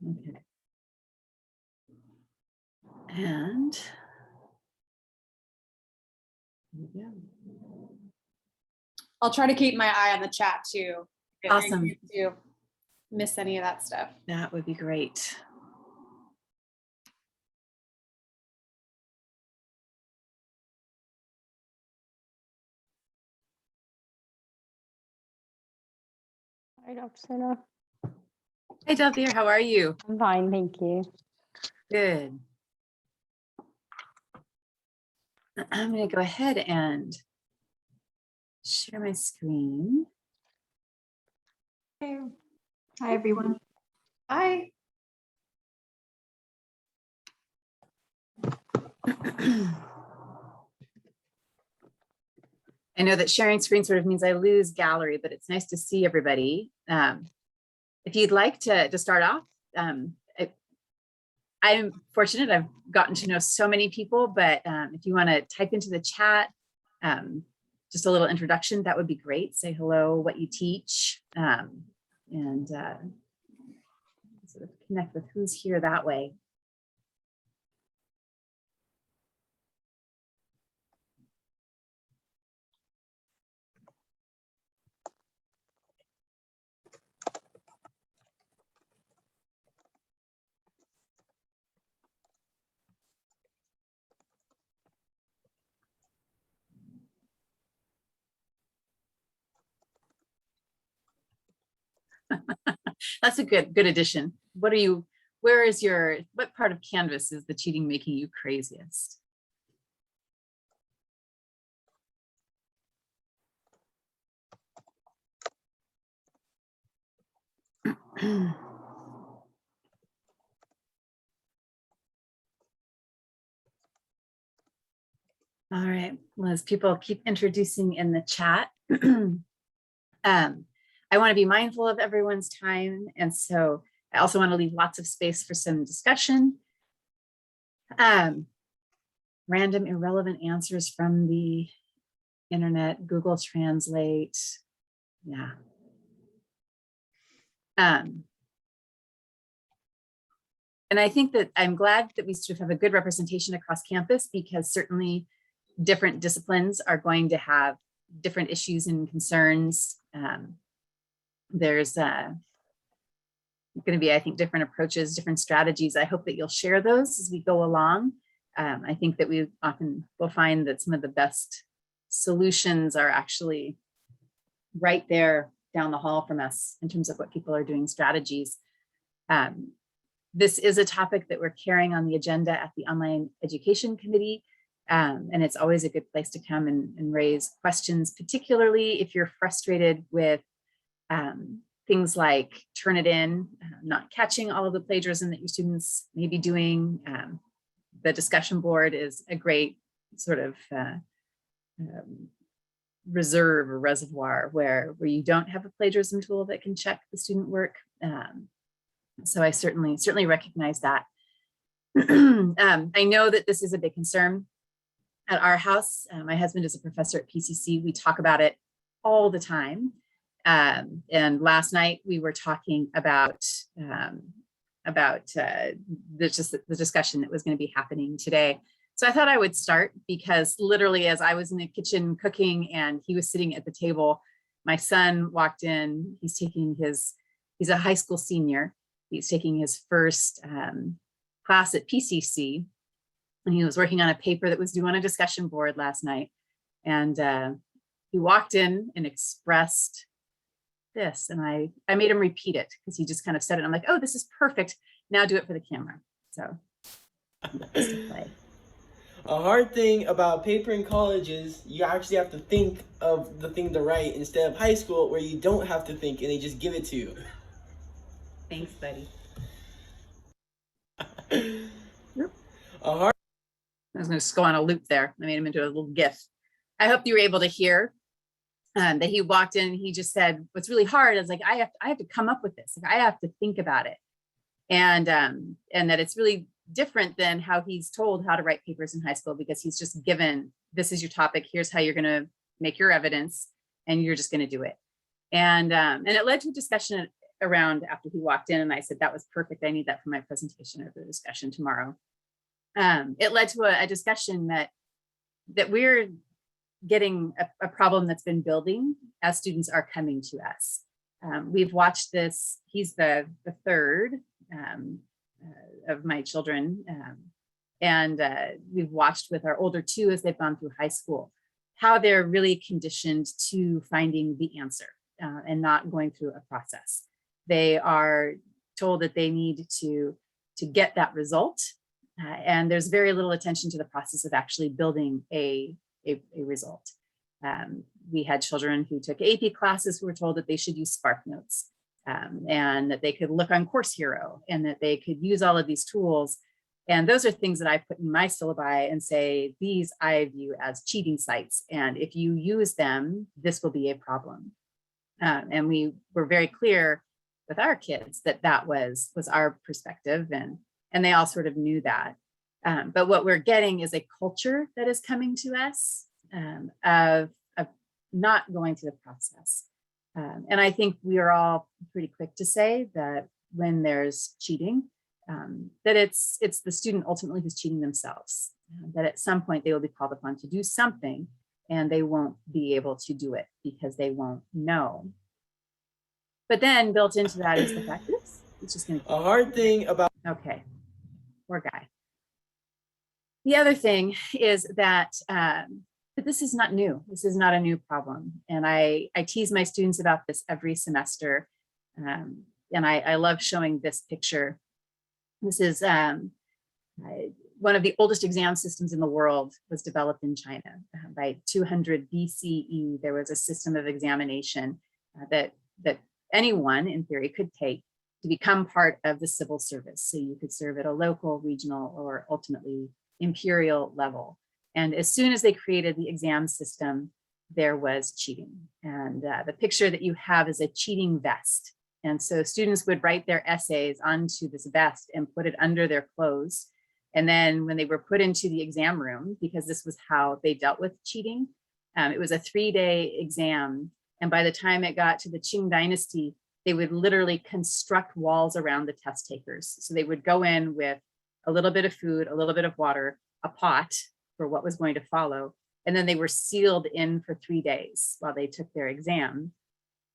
Okay. And yeah. I'll try to keep my eye on the chat too. Awesome. To miss any of that stuff. That would be great. Hi, Dr. Sena. Hey, Delphia, how are you? I'm fine, thank you. Good. I'm going to go ahead and share my screen. Hey. Hi, everyone. Hi. I know that sharing screen sort of means I lose gallery, but it's nice to see everybody. If you'd like to start off, I'm fortunate I've gotten to know so many people, but if you want to type into the chat, just a little introduction, that would be great. Say hello, what you teach, and sort of connect with who's here that way. That's a good addition. What part of Canvas is the cheating making you craziest? All right, well, as people keep introducing in the chat, I want to be mindful of everyone's time. And so I also want to leave lots of space for some discussion. Random irrelevant answers from the internet, Google Translate. Yeah. And I think that I'm glad that we sort of have a good representation across campus, because certainly different disciplines are going to have different issues and concerns. There's going to be, I think, different approaches, different strategies. I hope that you'll share those as we go along. I think that we often will find that some of the best solutions are actually right there down the hall from us in terms of what people are doing, strategies. This is a topic that we're carrying on the agenda at the Online Education Committee. And it's always a good place to come and raise questions, particularly if you're frustrated with things like Turnitin, not catching all of the plagiarism that your students may be doing. The discussion board is a great sort of reserve or reservoir where you don't have a plagiarism tool that can check the student work. So I certainly recognize that. I know that this is a big concern at our house. My husband is a professor at PCC. We talk about it all the time. And last night we were talking about the discussion that was going to be happening today. So I thought I would start, because literally as I was in the kitchen cooking and he was sitting at the table, my son walked in. He's a high school senior. He's taking his first class at PCC, and he was working on a paper that was due on a discussion board last night. And he walked in and expressed this, and I made him repeat it because he just kind of said it. I'm like, oh, this is perfect. Now do it for the camera. So a hard thing about paper in college is you actually have to think of the thing to write, instead of high school where you don't have to think and they just give it to you. Thanks, buddy. I was going to go on a loop there. I made him into a little GIF. I hope you were able to hear that he walked in and he just said, what's really hard is like, I have to come up with this. Like, I have to think about it. And that it's really different than how he's told how to write papers in high school, because he's just given, this is your topic, here's how you're going to make your evidence, and you're just going to do it. And it led to a discussion around after he walked in, and I said, that was perfect. I need that for my presentation or the discussion tomorrow. It led to a discussion that we're getting a problem that's been building as students are coming to us. We've watched this. He's the third of my children. And we've watched with our older two as they've gone through high school, how they're really conditioned to finding the answer and not going through a process. They are told that they need to get that result. And there's very little attention to the process of actually building a result. We had children who took AP classes who were told that they should use SparkNotes and that they could look on Course Hero and that they could use all of these tools. And those are things that I put in my syllabi and say, these I view as cheating sites. And if you use them, this will be a problem. And we were very clear with our kids that that was our perspective. And they all sort of knew that. But what we're getting is a culture that is coming to us of not going through the process. And I think we are all pretty quick to say that when there's cheating, that it's the student ultimately who's cheating themselves, that at some point they will be called upon to do something and they won't be able to do it because they won't know. But then built into that is the fact that it's just going to A hard thing about okay, poor guy. The other thing is that this is not new. This is not a new problem. And I tease my students about this every semester. And I love showing this picture. This is one of the oldest exam systems in the world was developed in China. By 200 BCE, there was a system of examination that anyone in theory could take to become part of the civil service. So you could serve at a local, regional, or ultimately imperial level. And as soon as they created the exam system, there was cheating. And the picture that you have is a cheating vest. And so students would write their essays onto this vest and put it under their clothes. And then when they were put into the exam room, because this was how they dealt with cheating, it was a 3-day exam. And by the time it got to the Qing dynasty, they would literally construct walls around the test takers. So they would go in with a little bit of food, a little bit of water, a pot for what was going to follow. And then they were sealed in for 3 days while they took their exam.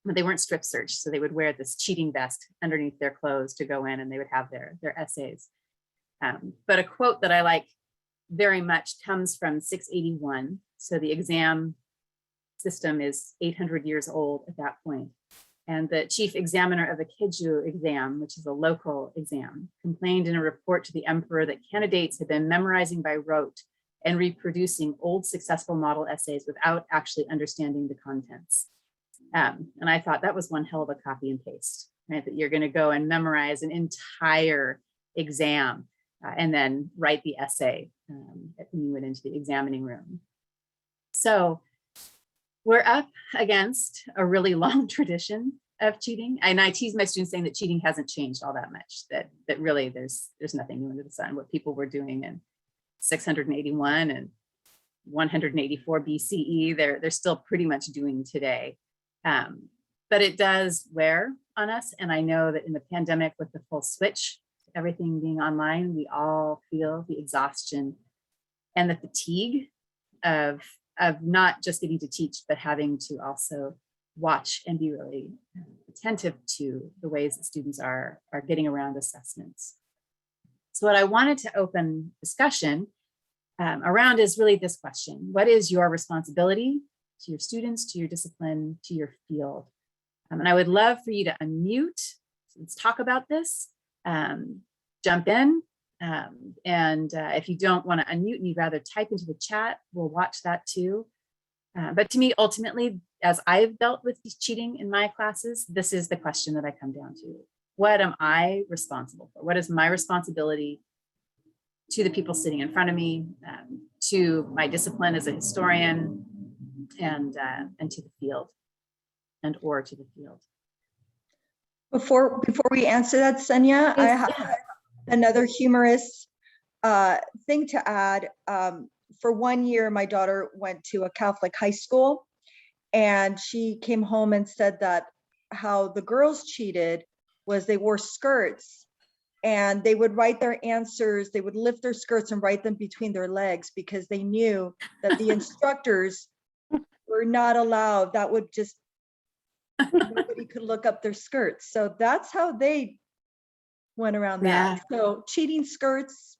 But they weren't strip searched. So they would wear this cheating vest underneath their clothes to go in and they would have their essays. But a quote that I like very much comes from 681. So the exam system is 800 years old at that point. And the chief examiner of the Keju exam, which is a local exam, complained in a report to the emperor that candidates had been memorizing by rote and reproducing old successful model essays without actually understanding the contents. And I thought that was one hell of a copy and paste, right? That you're going to go and memorize an entire exam and then write the essay when you went into the examining room. So we're up against a really long tradition of cheating. And I tease my students saying that cheating hasn't changed all that much, that really there's nothing new under the sun. What people were doing in 681 and 184 BCE, they're still pretty much doing today. But it does wear on us. And I know that in the pandemic with the full switch, everything being online, we all feel the exhaustion and the fatigue of not just getting to teach, but having to also watch and be really attentive to the ways that students are getting around assessments. So what I wanted to open discussion around is really this question: what is your responsibility to your students, to your discipline, to your field? And I would love for you to unmute. Let's talk about this. Jump in. And if you don't want to unmute and you'd rather type into the chat, we'll watch that too. But to me, ultimately, as I've dealt with cheating in my classes, this is the question that I come down to. What am I responsible for? What is my responsibility to the people sitting in front of me, to my discipline as a historian, and to the field, or to the field? Before we answer that, Senya, I have another humorous thing to add. For 1 year, my daughter went to a Catholic high school, and she came home and said that how the girls cheated was they wore skirts, and they would write their answers. They would lift their skirts and write them between their legs because they knew that the instructors were not allowed. That would just, nobody could look up their skirts. So that's how they went around that. So cheating skirts,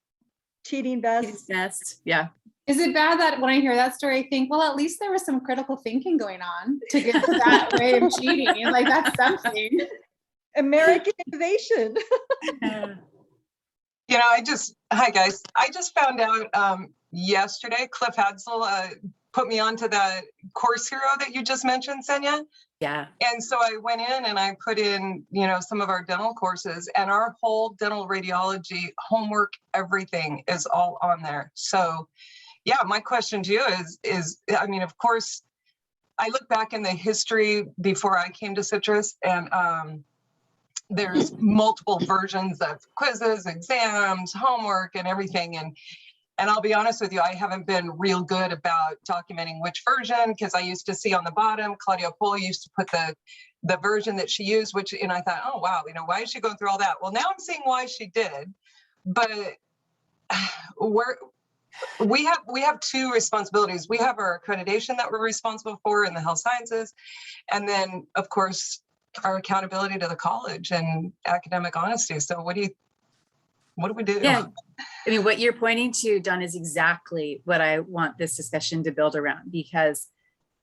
cheating vests. Best. Yeah. Is it bad that when I hear that story, I think, well, at least there was some critical thinking going on to get to that way of cheating? Like, that's something. American innovation. You know, hi guys. I just found out yesterday, Cliff Hadsel put me onto the course hero that you just mentioned, Senya. Yeah. And so I went in and I put in, you know, some of our dental courses, and our whole dental radiology homework, everything is all on there. So yeah, my question to you is, I mean, of course, I look back in the history before I came to Citrus, and there's multiple versions of quizzes, exams, homework, and everything. And I'll be honest with you, I haven't been real good about documenting which version, because I used to see on the bottom, Claudia Polo used to put the version that she used, and I thought, oh, wow, you know, why is she going through all that? Well, now I'm seeing why she did. But we have two responsibilities. We have our accreditation that we're responsible for in the health sciences. And then, of course, our accountability to the college and academic honesty. So what do we do? Yeah. I mean, what you're pointing to, Dawn, is exactly what I want this discussion to build around, because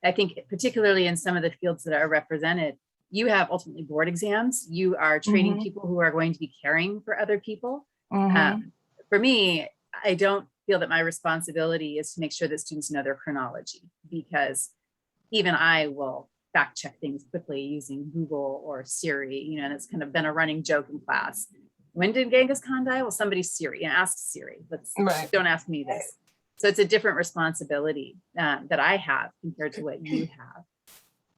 I think particularly in some of the fields that are represented, you have ultimately board exams. You are training people who are going to be caring for other people. For me, I don't feel that my responsibility is to make sure that students know their chronology, because even I will fact check things quickly using Google or Siri, you know, and it's kind of been a running joke in class. When did Genghis Khan die? Well, somebody's Siri, and ask Siri. Don't ask me this. So it's a different responsibility that I have compared to what you have.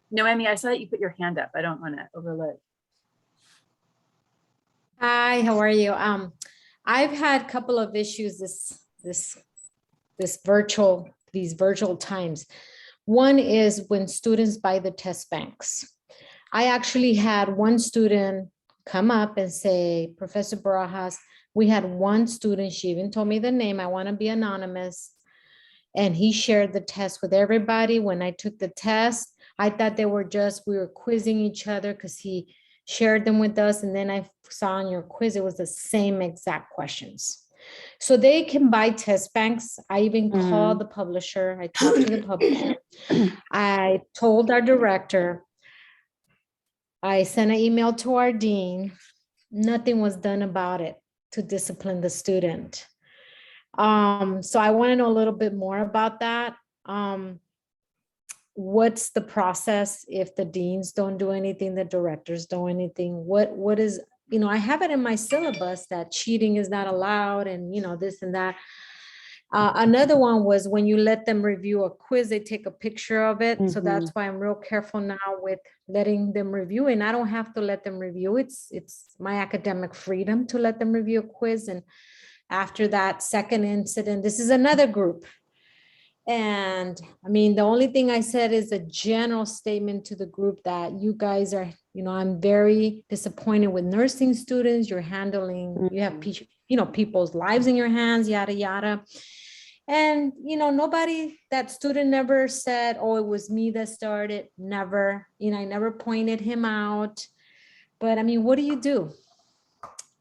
Noemi, I saw that you put your hand up. I don't want to overlook. Hi, how are you? I've had a couple of issues these virtual times. One is when students buy the test banks. I actually had one student come up and say, Professor Barajas, we had one student, she even told me the name, I want to be anonymous. And he shared the test with everybody. When I took the test, I thought we were quizzing each other because he shared them with us. And then I saw on your quiz, it was the same exact questions. So they can buy test banks. I even called the publisher. I talked to the publisher. I told our director. I sent an email to our dean. Nothing was done about it to discipline the student. So I want to know a little bit more about that. What's the process if the deans don't do anything, the directors don't do anything? What is, you know, I have it in my syllabus that cheating is not allowed and, you know, this and that. Another one was when you let them review a quiz, they take a picture of it. So that's why I'm real careful now with letting them review, and I don't have to let them review. It's my academic freedom to let them review a quiz. And after that second incident, this is another group. And I mean, the only thing I said is a general statement to the group that you guys are, you know, I'm very disappointed with nursing students. You're handling, you have, you know, people's lives in your hands, yada, yada. And, you know, that student never said, oh, it was me that started. Never, you know, I never pointed him out. But I mean, what do you do?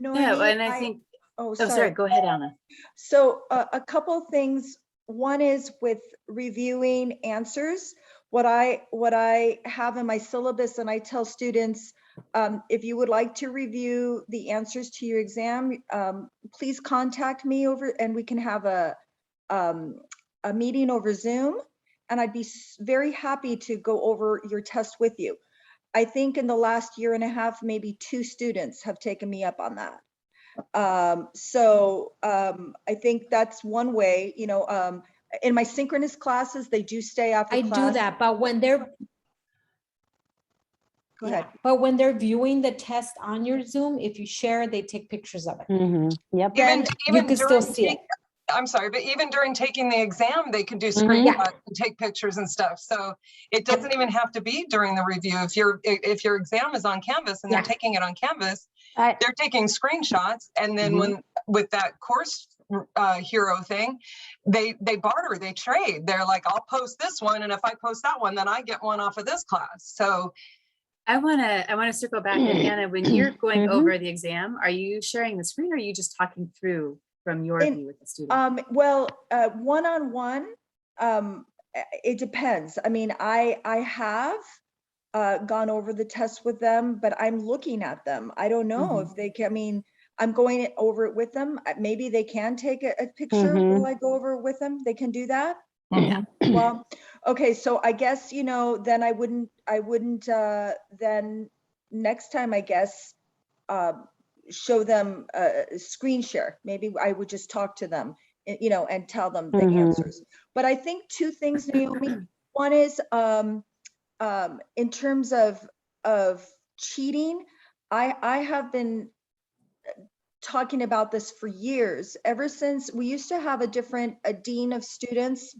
No, Yeah, and I think, oh, sorry, go ahead, Anna. So a couple of things. One is with reviewing answers. What I have in my syllabus, and I tell students, if you would like to review the answers to your exam, please contact me and we can have a meeting over Zoom, and I'd be very happy to go over your test with you. I think in the last year and a half, maybe 2 students have taken me up on that. I think that's one way, you know, in my synchronous classes, they do stay after class. I do that, but when they're Go ahead. But when they're viewing the test on your Zoom, if you share it, they take pictures of it. Yep. Even You can still during see it. I'm sorry, but even during taking the exam, they can do Mhm. screenshots and take pictures and stuff. So it doesn't even have to be during the review. If your exam is on Canvas and they're Yeah. taking it on Canvas, I- they're taking screenshots, and then when with that course hero thing, they barter, they trade. They're like, I'll post this one, and if I post that one, then I get one off of this class. So I wanna circle back, and Anna, when you're going Mhm. over the exam, are you sharing the screen or are you just talking through from your In- view with the student? Well, one-on-one, it depends. I mean, I have gone over the test with them, but I'm looking at them. I don't know if they can, I mean, I'm going over it with them. Maybe they can take a picture while I go over it with them. They can do that. Yeah. Well, okay, so I guess, you know, then I wouldn't, then next time, I guess, show them screen share. Maybe I would just talk to them, you know, and tell them the answers. But I think two things, Naomi. One is in terms of cheating, I have been talking about this for years, ever since we used to have a dean of students,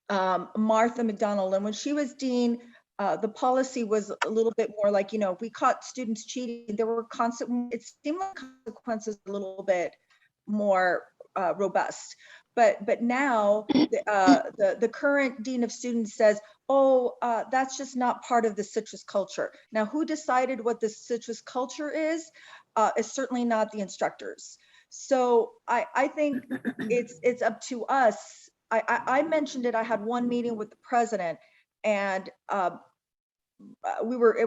Martha McDonald, and when she was dean, the policy was a little bit more like, you know, if we caught students cheating, there were it seemed like consequences a little bit more robust. But now the current dean of students says, oh, that's just not part of the citrus culture. Now, who decided what the citrus culture is certainly not the instructors. So I think it's up to us. I mentioned it. I had one meeting with the president, and it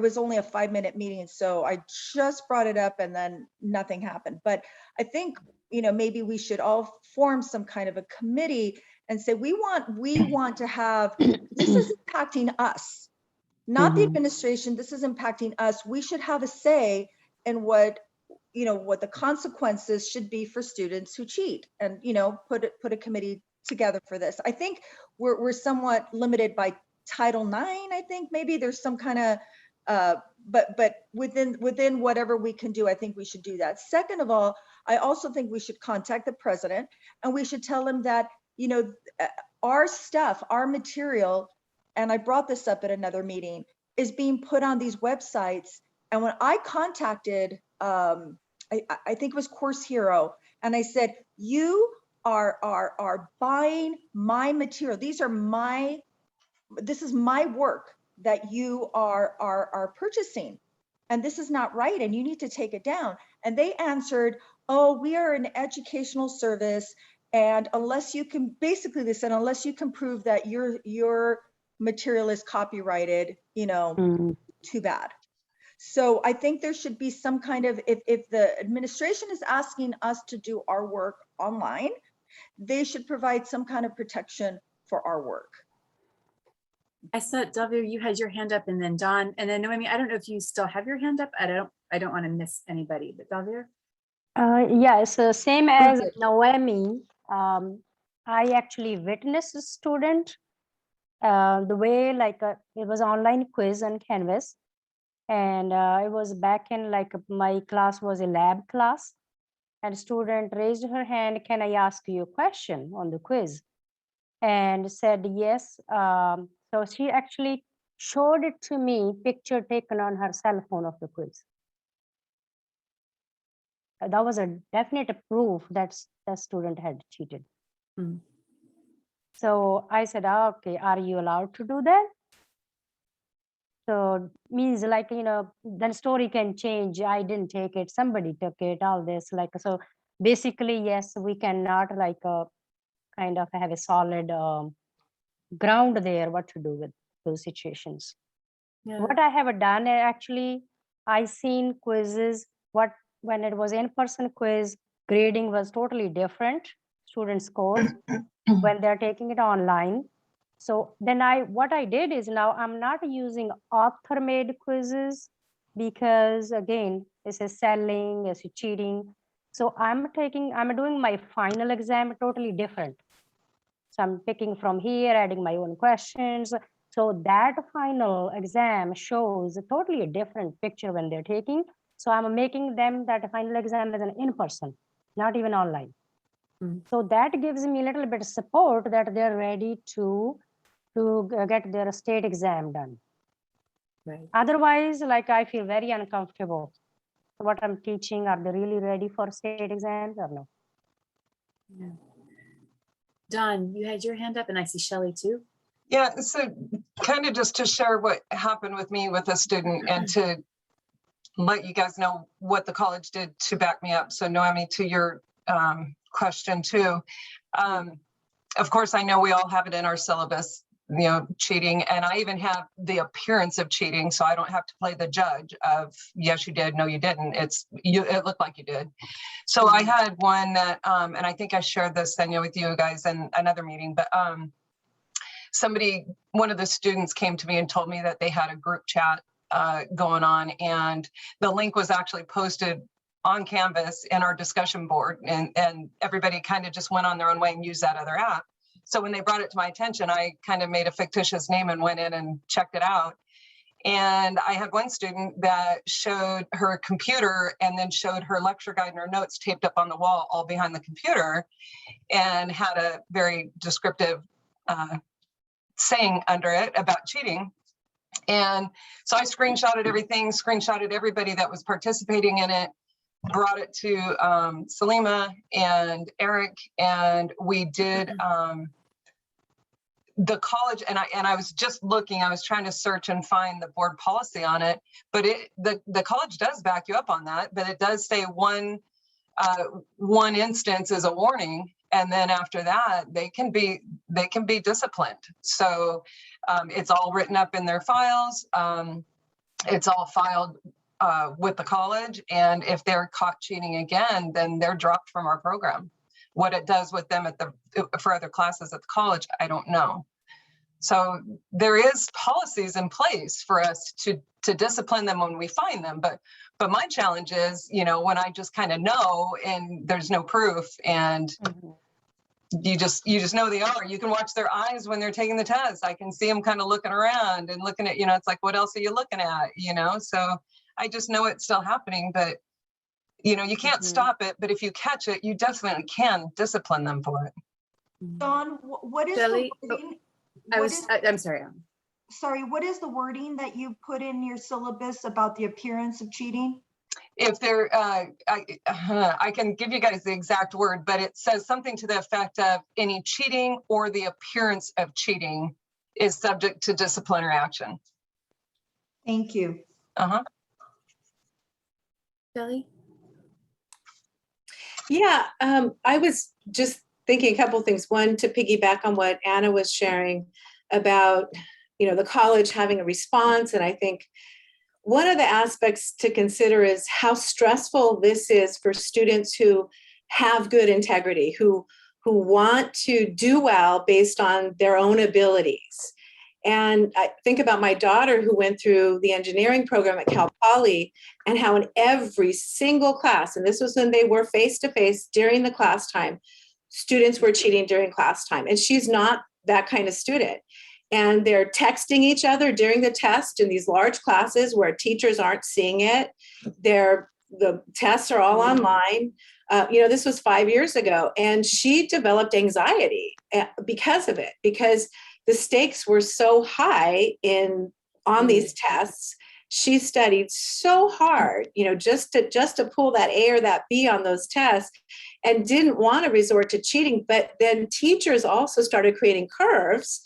was only a 5-minute meeting, so I just brought it up, and then nothing happened. But I think, you know, maybe we should all form some kind of a committee and say we want to have, this is impacting us, not the administration. This is impacting us. We should have a say in what, you know, what the consequences should be for students who cheat, and, you know, put a committee together for this. I think we're somewhat limited by Title IX. I think maybe there's some kind of, but within whatever we can do, I think we should do that. Second of all, I also think we should contact the president, and we should tell him that, you know, our stuff, our material, and I brought this up at another meeting, is being put on these websites. And when I contacted, I think it was Course Hero, and I said, you are buying my material. This is my work that you are purchasing, and this is not right, and you need to take it down. And they answered, oh, we are an educational service, and unless you can, basically they said, unless you can prove that your material is copyrighted, you know, too bad. So I think there should be some kind of, if the administration is asking us to do our work online, they should provide some kind of protection for our work. I saw, Davir, you had your hand up, and then Don, and then Noemi, I don't know if you still have your hand up. I don't want to miss anybody, but Davir? Yeah, so same as good. Noemi, I actually witnessed a student, the way like it was online quiz on Canvas, and it was back in like my class was a lab class, and student raised her hand, can I ask you a question on the quiz? And said yes. So she actually showed it to me, picture taken on her cell phone of the quiz. That was a definite proof that the student had cheated. Mm. So I said, okay, are you allowed to do that? So means like, you know, then story can change. I didn't take it, somebody took it, all this, like, so basically, yes, we cannot like kind of have a solid ground there, what to do with those situations. Yeah. What I have done, actually, I seen quizzes, when it was in-person quiz, grading was totally different, student scores, when they're taking it online. So then what I did is, now I'm not using author-made quizzes, because again, this is selling, this is cheating. So I'm doing my final exam totally different. So I'm picking from here, adding my own questions. So that final exam shows a totally different picture when they're taking. So I'm making them that final exam as an in-person, not even online. So that gives me a little bit of support that they're ready to get their state exam done. Right. Otherwise, like I feel very uncomfortable. What I'm teaching, are they really ready for state exams or no? Yeah. Don, you had your hand up and I see Shelley too. Yeah, so kind of just to share what happened with me with a student and to let you guys know what the college did to back me up. So Noemi, to your question too. Of course, I know we all have it in our syllabus, you know, cheating, and I even have the appearance of cheating, so I don't have to play the judge of yes, you did, no, you didn't. It looked like you did. So I had one that, and I think I shared this, Senya, with you guys in another meeting, but one of the students came to me and told me that they had a group chat going on, and the link was actually posted on Canvas in our discussion board, and everybody kind of just went on their own way and used that other app. So when they brought it to my attention, I kind of made a fictitious name and went in and checked it out. And I had one student that showed her computer and then showed her lecture guide and her notes taped up on the wall, all behind the computer, and had a very descriptive saying under it about cheating. And so I screenshotted everything, screenshotted everybody that was participating in it, brought it to Salima and Eric, and we did the college, and I was just looking, I was trying to search and find the board policy on it, but the college does back you up on that, but it does say one instance is a warning, and then after that they can be disciplined. So it's all written up in their files. It's all filed with the college, and if they're caught cheating again, then they're dropped from our program. What it does with them for other classes at the college, I don't know. So there is policies in place for us to discipline them when we find them, but my challenge is, you know, when I just kind of know and there's no proof, and you just know they are. You can watch their eyes when they're taking the test. I can see them kind of looking around and looking at, you know, it's like, what else are you looking at, you know? So I just know it's still happening, but you know, you can't stop it, but if you catch it, you definitely can discipline them for it. Dawn, what is Shelley, the wording? I'm sorry. Sorry, what is the wording that you put in your syllabus about the appearance of cheating? If they're, I can give you guys the exact word, but it says something to the effect of any cheating or the appearance of cheating is subject to disciplinary action. Thank you. Shelley? Yeah, I was just thinking a couple of things. One, to piggyback on what Anna was sharing about, you know, the college having a response. And I think one of the aspects to consider is how stressful this is for students who have good integrity, who want to do well based on their own abilities. And I think about my daughter who went through the engineering program at Cal Poly, and how in every single class, and this was when they were face-to-face during the class time, students were cheating during class time. And she's not that kind of student. And they're texting each other during the test in these large classes where teachers aren't seeing it. The tests are all online. You know, this was 5 years ago, and she developed anxiety because of it, because the stakes were so high on these tests. She studied so hard, you know, just to pull that A or that B on those tests, and didn't want to resort to cheating. But then teachers also started creating curves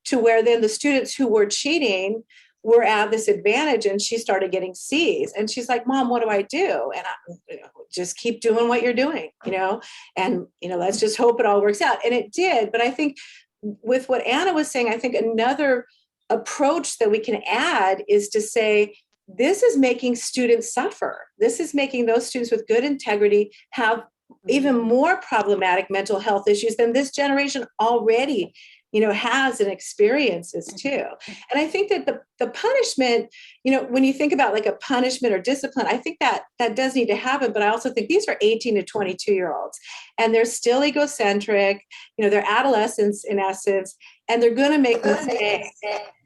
to where then the students who were cheating were at this advantage, and she started getting C's. And she's like, Mom, what do I do? And I just keep doing what you're doing, you know, and, you know, let's just hope it all works out. And it did. But I think with what Anna was saying, I think another approach that we can add is to say, this is making students suffer. This is making those students with good integrity have even more problematic mental health issues than this generation already, you know, has and experiences too. And I think that the punishment, you know, when you think about like a punishment or discipline, I think that does need to happen. But I also think these are 18 to 22-year-olds, and they're still egocentric, you know, they're adolescents in essence, and they're going to make mistakes.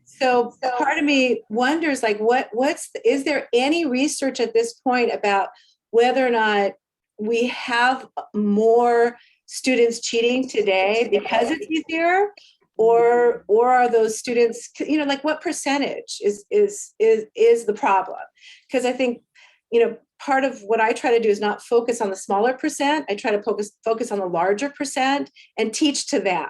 So part of me wonders, like, is there any research at this point about whether or not we have more students cheating today because it's easier? Or are those students, you know, like what percentage is the problem? Because I think, you know, part of what I try to do is not focus on the smaller percent. I try to focus on the larger percent and teach to them.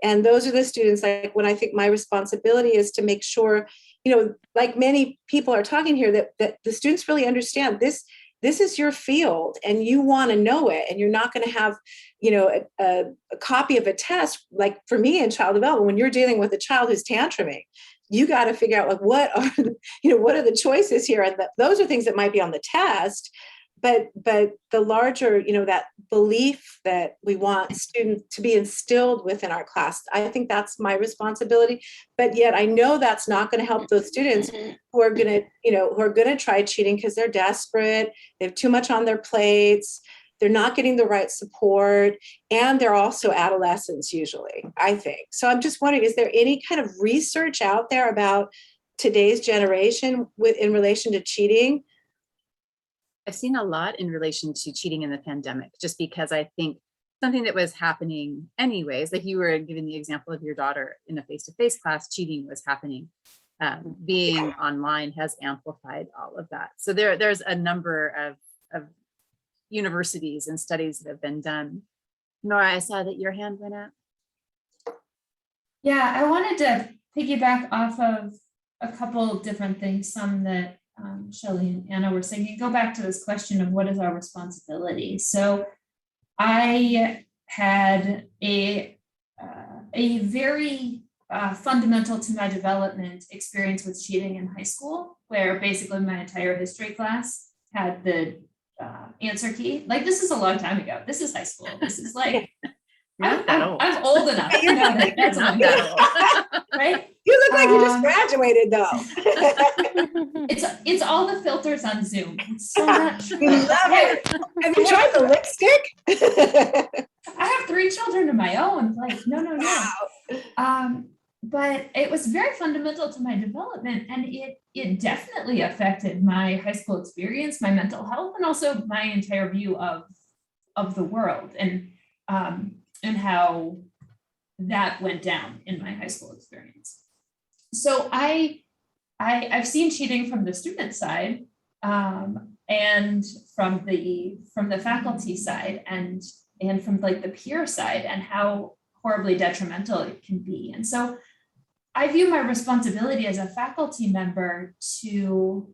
And those are the students, like, when I think my responsibility is to make sure, you know, like many people are talking here, that the students really understand this is your field and you want to know it, and you're not going to have, you know, a copy of a test. Like for me in child development, when you're dealing with a child who's tantruming, you got to figure out, like, what are the choices here? And those are things that might be on the test, but the larger, you know, that belief that we want students to be instilled within our class, I think that's my responsibility. But yet I know that's not going to help those students who are going to try cheating because they're desperate, they have too much on their plates, they're not getting the right support, and they're also adolescents usually, I think. So I'm just wondering, is there any kind of research out there about today's generation in relation to cheating? I've seen a lot in relation to cheating in the pandemic, just because I think something that was happening anyways, like you were giving the example of your daughter in a face-to-face class, cheating was happening. Being online has amplified all of that. So there's a number of universities and studies that have been done. Nora, I saw that your hand went up. Yeah, I wanted to piggyback off of a couple different things, some that Shelley and Anna were saying, and go back to this question of what is our responsibility. So I had a very fundamental to my development experience with cheating in high school, where basically my entire history class had the answer key. Like, this is a long time ago. This is high school. This is like, I'm old enough to know that that's a long time ago, right? You look like you just graduated, though. It's all the filters on Zoom. It's so much. We love it. Have you tried the lipstick? I have 3 children of my own. Like, no. Wow. But it was very fundamental to my development, and it definitely affected my high school experience, my mental health, and also my entire view of the world, and how that went down in my high school experience. So I've seen cheating from the student side, and from the faculty side, and from like the peer side, and how horribly detrimental it can be. And so I view my responsibility as a faculty member to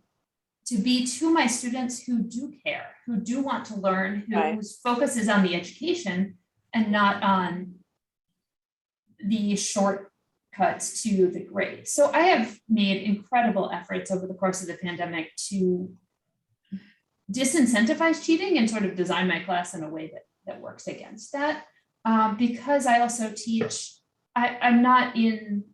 be to my students who do care, who do want to learn, whose focus is on the education and not on the shortcuts to the grade. So I have made incredible efforts over the course of the pandemic to disincentivize cheating and sort of design my class in a way that works against that. Because I also teach, I'm not in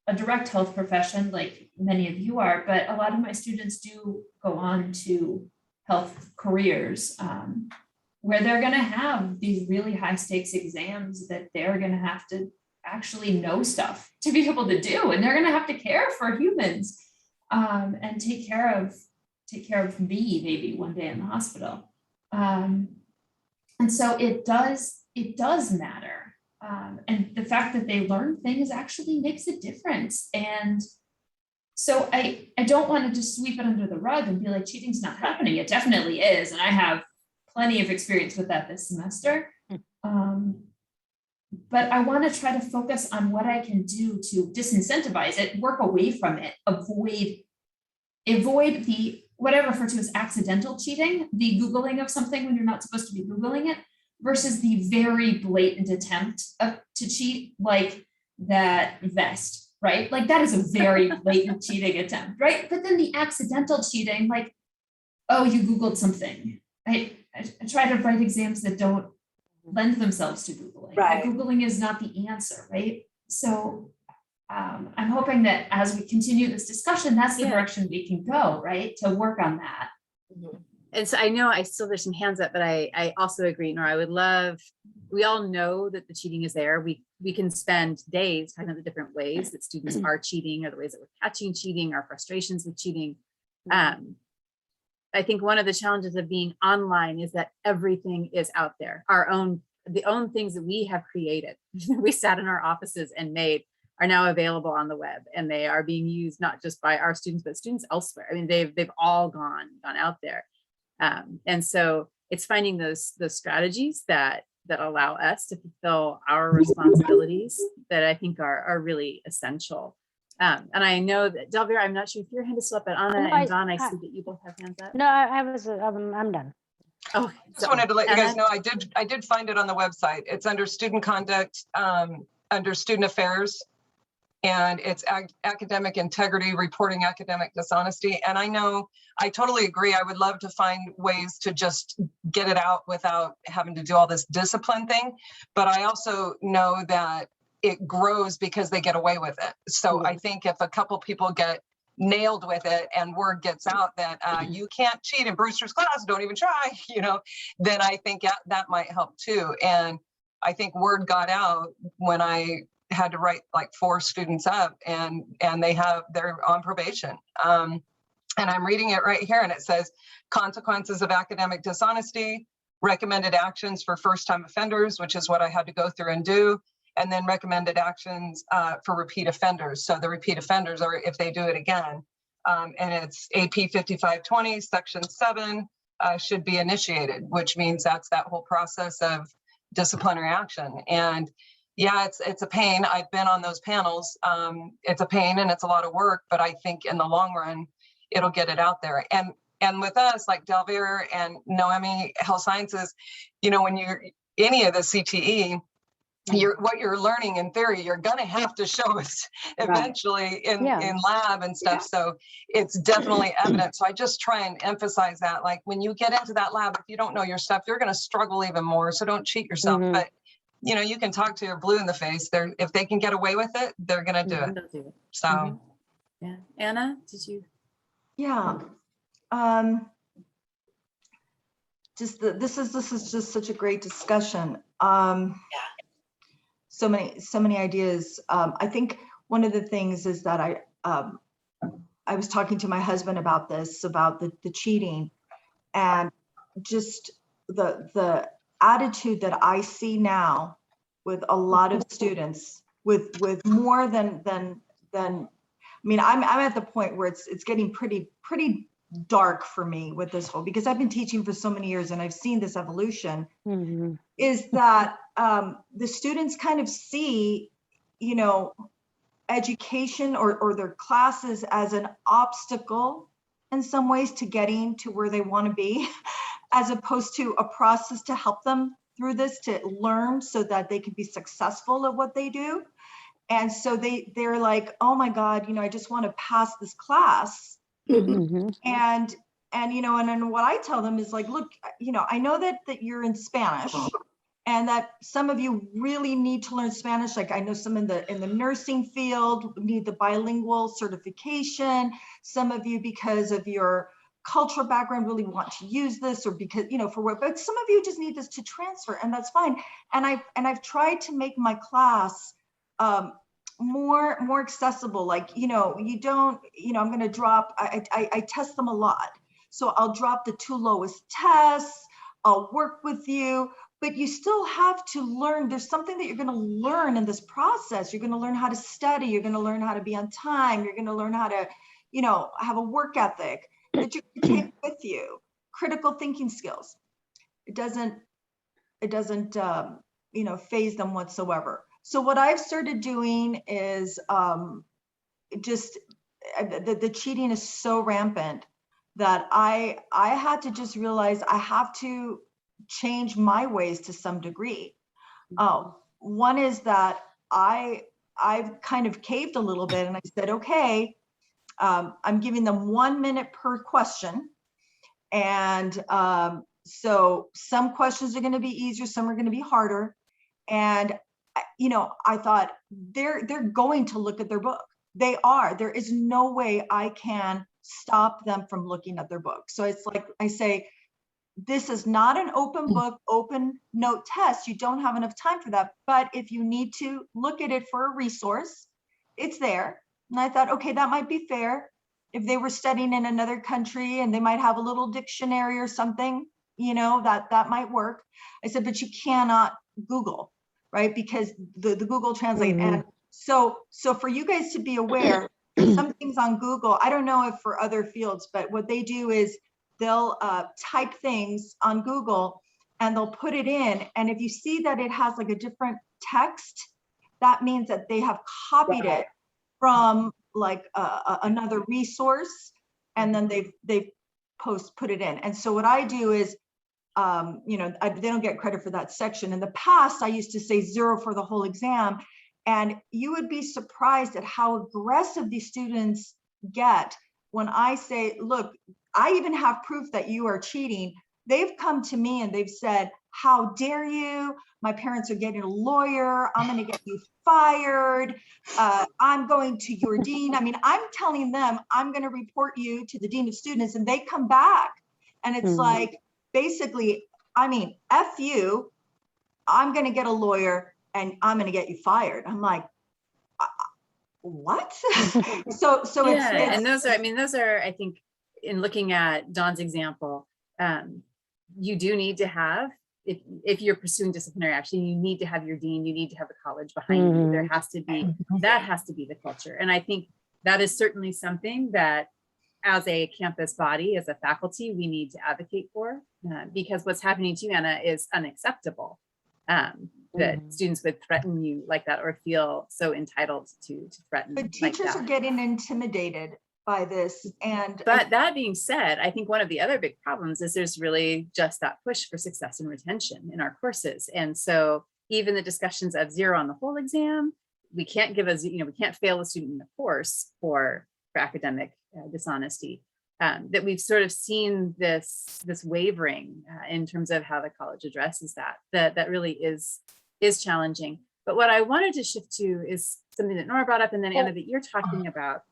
a direct health profession like many of you are, but a lot of my students do go on to health careers, where they're going to have these really high stakes exams that they're going to have to actually know stuff to be able to do, and they're going to have to care for humans, and take care of me maybe one day in the hospital, and so it does matter. And the fact that they learn things actually makes a difference. And so I don't want to just sweep it under the rug and be like, cheating's not happening. It definitely is. And I have plenty of experience with that this semester. But I want to try to focus on what I can do to disincentivize it, work away from it, avoid the what I refer to as accidental cheating, the Googling of something when you're not supposed to be Googling it, versus the very blatant attempt to cheat, like that vest, right? Like that is a very blatant cheating attempt, right? But then the accidental cheating, like, oh, you Googled something. I try to write exams that don't lend themselves to Googling. Right. Googling is not the answer, right? So I'm hoping that as we continue this discussion, that's the direction we can go, right? To work on that. Mm-hmm. And so I know there's some hands up, but I also agree, Nora, I would love, we all know that the cheating is there. We can spend days talking about the different ways that students are cheating, or the ways that we're catching cheating, our frustrations with cheating. I think one of the challenges of being online is that everything is out there. Our own the own things that we have created, we sat in our offices and made, are now available on the web, and they are being used not just by our students, but students elsewhere. I mean, they've all gone out there. And so it's finding those strategies that allow us to fulfill our responsibilities that I think are really essential. And I know that Delvira, I'm not sure if your hand is up, but Anna and Don, I see that you both have hands up. No, I'm done. Oh, Just wanted to let you guys know, I did find it on the website. It's under student conduct, under student affairs, and it's academic integrity, reporting academic dishonesty. And I know, I totally agree. I would love to find ways to just get it out without having to do all this discipline thing. But I also know that it grows because they get away with it. So I think if a couple people get nailed with it and word gets out that you can't cheat in Brewster's class, don't even try, then I think that might help too. And I think word got out when I had to write like 4 students up, and they're on probation. And I'm reading it right here, and it says consequences of academic dishonesty, recommended actions for first-time offenders, which is what I had to go through and do, and then recommended actions for repeat offenders. So the repeat offenders are if they do it again. And it's AP 5520, section 7 should be initiated, which means that's that whole process of disciplinary action. And yeah, it's a pain. I've been on those panels. It's a pain and it's a lot of work, but I think in the long run, it'll get it out there. And with us, like Delvira and Noemi Health Sciences, when you're any of the CTE, what you're learning in theory, you're going to have to show us eventually in lab and stuff. So it's definitely evident. So I just try and emphasize that, like when you get into that lab, if you don't know your stuff, you're going to struggle even more. So don't cheat yourself. But you can talk to your blue in the face. If they can get away with it, they're going to do it. So, yeah. Anna, did you? Yeah. This is just such a great discussion. So many ideas. I think one of the things is that I was talking to my husband about this, about the cheating, and just the attitude that I see now with a lot of students with more than I mean, I'm at the point where it's getting pretty dark for me with this whole, because I've been teaching for so many years and I've seen this evolution, is that the students kind of see, education or their classes as an obstacle in some ways to getting to where they want to be, as opposed to a process to help them through this to learn so that they can be successful at what they do. And so they're like, oh my God, I just want to pass this class. And then what I tell them is like, look, I know that you're in Spanish and that some of you really need to learn Spanish. Like I know some in the nursing field need the bilingual certification. Some of you, because of your cultural background, really want to use this, or because, for work, but some of you just need this to transfer, and that's fine. And I've tried to make my class more accessible. Like, you don't, I'm going to drop, I test them a lot. So I'll drop the 2 lowest tests. I'll work with you, but you still have to learn. There's something that you're going to learn in this process. You're going to learn how to study. You're going to learn how to be on time. You're going to learn how to, have a work ethic that you can take with you. Critical thinking skills. It doesn't phase them whatsoever. So what I've started doing is just the cheating is so rampant that I had to just realize I have to change my ways to some degree. One is that I've kind of caved a little bit, and I said, okay, I'm giving them 1 minute per question. And so some questions are going to be easier, some are going to be harder. And I thought they're going to look at their book. They are. There is no way I can stop them from looking at their book. So it's like I say, this is not an open book, open note test. You don't have enough time for that. But if you need to look at it for a resource, it's there. And I thought, okay, that might be fair. If they were studying in another country and they might have a little dictionary or something, that might work. I said, but you cannot Google, right? Because the Google Translate. And so for you guys to be aware, some things on Google, I don't know if for other fields, but what they do is they'll type things on Google and they'll put it in. And if you see that it has like a different text, that means that they have copied it from like another resource, and then they've put it in. And so what I do is, they don't get credit for that section. In the past, I used to say 0 for the whole exam, and you would be surprised at how aggressive these students get when I say, look, I even have proof that you are cheating. They've come to me and they've said, how dare you? My parents are getting a lawyer. I'm going to get you fired. I'm going to your dean. I mean, I'm telling them I'm going to report you to the dean of students, and they come back. And it's like, basically, I mean, F you, I'm going to get a lawyer and I'm going to get you fired. I'm like, what? so Yeah, it's and those are, I think, in looking at Dawn's example, you do need to have, if you're pursuing disciplinary action, you need to have your dean, you need to have the college behind you. There has to be, that has to be the culture. And I think that is certainly something that as a campus body, as a faculty, we need to advocate for, because what's happening to you, Anna, is unacceptable. That students would threaten you like that or feel so entitled to threaten. But teachers are getting intimidated by this. But that being said, I think one of the other big problems is there's really just that push for success and retention in our courses. And so even the discussions of 0 on the whole exam, we can't give we can't fail a student in the course for academic dishonesty. That we've sort of seen this wavering in terms of how the college addresses that really is challenging. But what I wanted to shift to is something that Nora brought up, and then Anna, that you're talking about,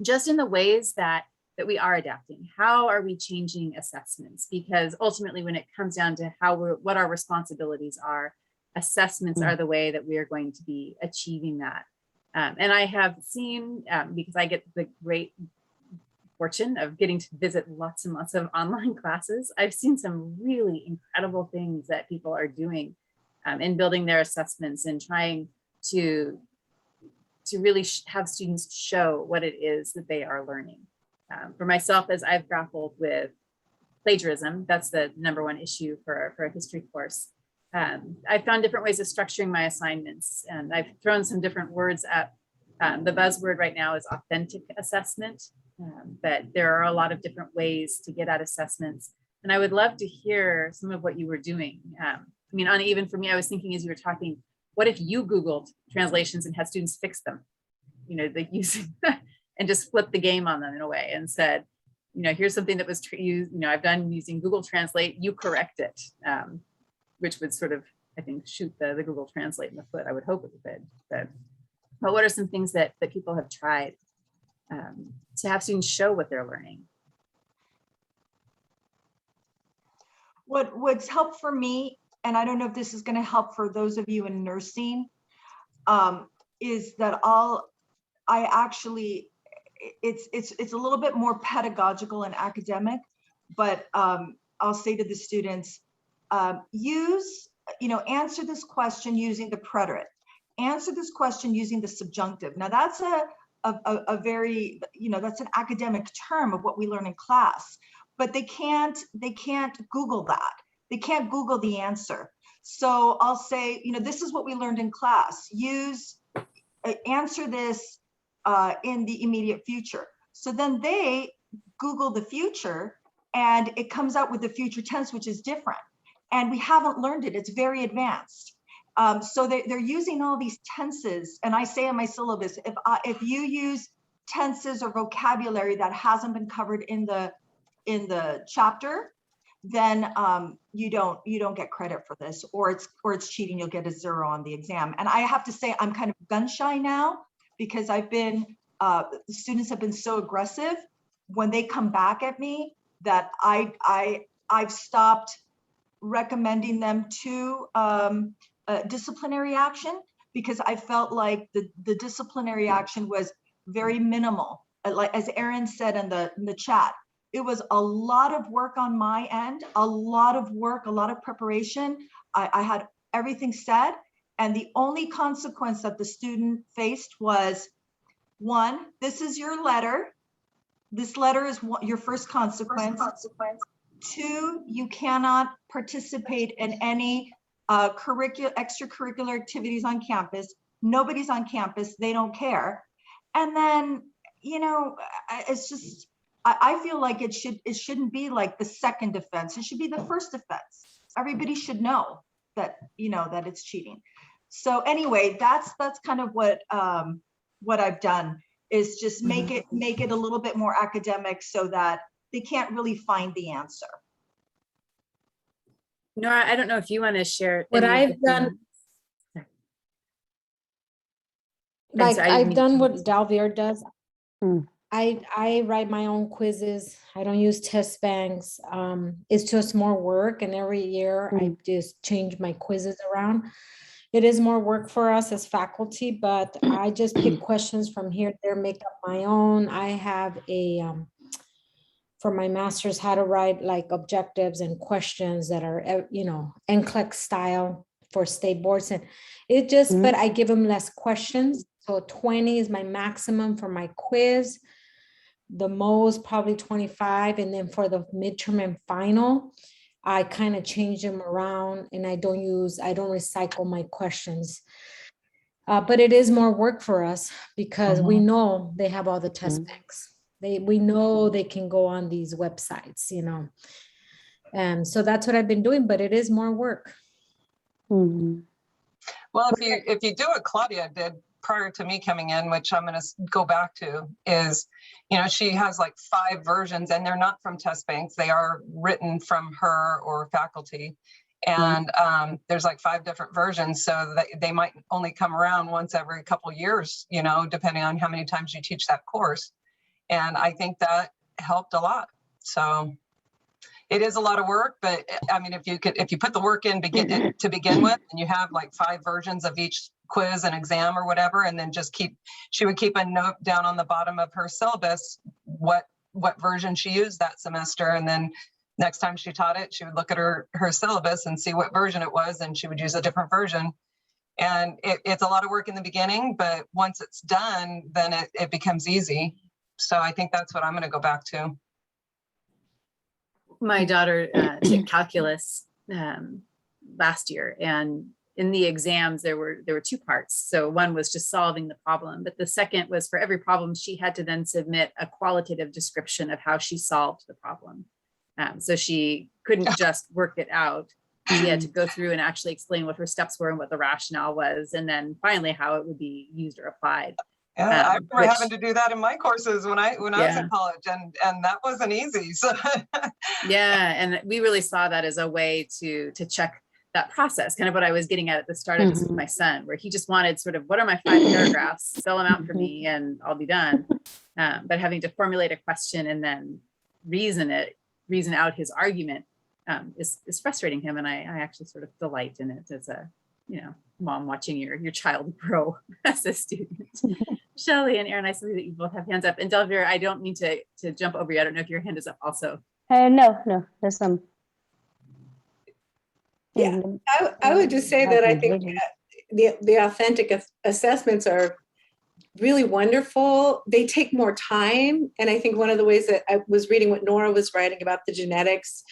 just in the ways that we are adapting. How are we changing assessments? Because ultimately, when it comes down to what our responsibilities are, assessments are the way that we are going to be achieving that. And I have seen, because I get the great fortune of getting to visit lots and lots of online classes, I've seen some really incredible things that people are doing in building their assessments and trying to really have students show what it is that they are learning. For myself, as I've grappled with plagiarism, that's the #1 issue for a history course. I've found different ways of structuring my assignments, and I've thrown some different words at the buzzword right now is authentic assessment, but there are a lot of different ways to get at assessments. And I would love to hear some of what you were doing. I mean, Anna, even for me, I was thinking as you were talking, what if you Googled translations and had students fix them? Like using and just flip the game on them in a way and said, here's something that was used, I've done using Google Translate, you correct it, which would sort of, I think, shoot the Google Translate in the foot. I would hope it would. But what are some things that people have tried to have students show what they're learning? What's helped for me, and I don't know if this is going to help for those of you in nursing, is that I actually, it's a little bit more pedagogical and academic, but I'll say to the students, answer this question using the preterite, answer this question using the subjunctive. Now that's a very, that's an academic term of what we learn in class, but they can't Google that. They can't Google the answer. So I'll say, this is what we learned in class. Answer this in the immediate future. So then they Google the future and it comes out with the future tense, which is different. And we haven't learned it. It's very advanced. So they're using all these tenses. And I say in my syllabus, if you use tenses or vocabulary that hasn't been covered in the chapter, then you don't get credit for this, or it's cheating. You'll get a 0 on the exam. And I have to say, I'm kind of gun shy now because the students have been so aggressive when they come back at me that I've stopped recommending them to disciplinary action, because I felt like the disciplinary action was very minimal. Like as Erin said in the chat, It was a lot of work on my end, a lot of work, a lot of preparation. I had everything set. And the only consequence that the student faced was, one, this is your letter. This letter is your first consequence. Two, you cannot participate in any extracurricular activities on campus. Nobody's on campus, they don't care. And then, you know, it's just, I feel like it shouldn't be like the second offense. It should be the first offense. Everybody should know that, you know, that it's cheating. So anyway, that's kind of what I've done, is just make it a little bit more academic so that they can't really find the answer. Nora, I don't know if you want to share What any of I've the done, things- like sorry, I didn't I've mean to done what interrupt. Dalvier does. Mm. I write my own quizzes. I don't use test banks. It's just more work, and every year I just change my quizzes around. It is more work for us as faculty, but I just pick questions from here, there, make up my own. I have a for my master's, how to write like objectives and questions that are, you know, NCLEX style for state boards, and it just, but I give them less questions. So 20 is my maximum for my quiz. The most probably 25, and then for the midterm and final, I kind of change them around, and I don't recycle my questions. But it is more work for us because we know they have all the test banks. We know they can go on these websites, you know. And so that's what I've been doing, but it is more work. Well, if you do what Claudia did prior to me coming in, which I'm going to go back to, is, you know, she has like 5 versions, and they're not from test banks. They are written from her or faculty. And there's like 5 different versions, so that they might only come around once every couple of years, you know, depending on how many times you teach that course. And I think that helped a lot. So it is a lot of work, but I mean, if you put the work in to begin with, and you have like 5 versions of each quiz and exam or whatever, and then she would keep a note down on the bottom of her syllabus, what version she used that semester. And then next time she taught it, she would look at her syllabus and see what version it was, and she would use a different version. And it's a lot of work in the beginning, but once it's done, then it becomes easy. So I think that's what I'm going to go back to. My daughter took calculus last year, and in the exams there were 2 parts. So one was just solving the problem, but the second was, for every problem she had to then submit a qualitative description of how she solved the problem. So she couldn't just work it out. She had to go through and actually explain what her steps were and what the rationale was, and then finally how it would be used or applied. Yeah, I remember having to do that in my courses when I was in college, and that wasn't easy. So yeah, and we really saw that as a way to check that process, kind of what I was getting at the start of this with my son, where he just wanted sort of, what are my 5 paragraphs, spell them out for me and I'll be done. But having to formulate a question and then reason out his argument is frustrating him, and I actually sort of delight in it as a, you know, mom watching your child grow as a student. Shelley and Erin, I see that you both have hands up. And Delvira, I don't mean to jump over you. I don't know if your hand is up also. No, there's some. Yeah, I would just say that I think the authentic assessments are really wonderful. They take more time. And I think one of the ways that I was reading what Nora was writing about the genetics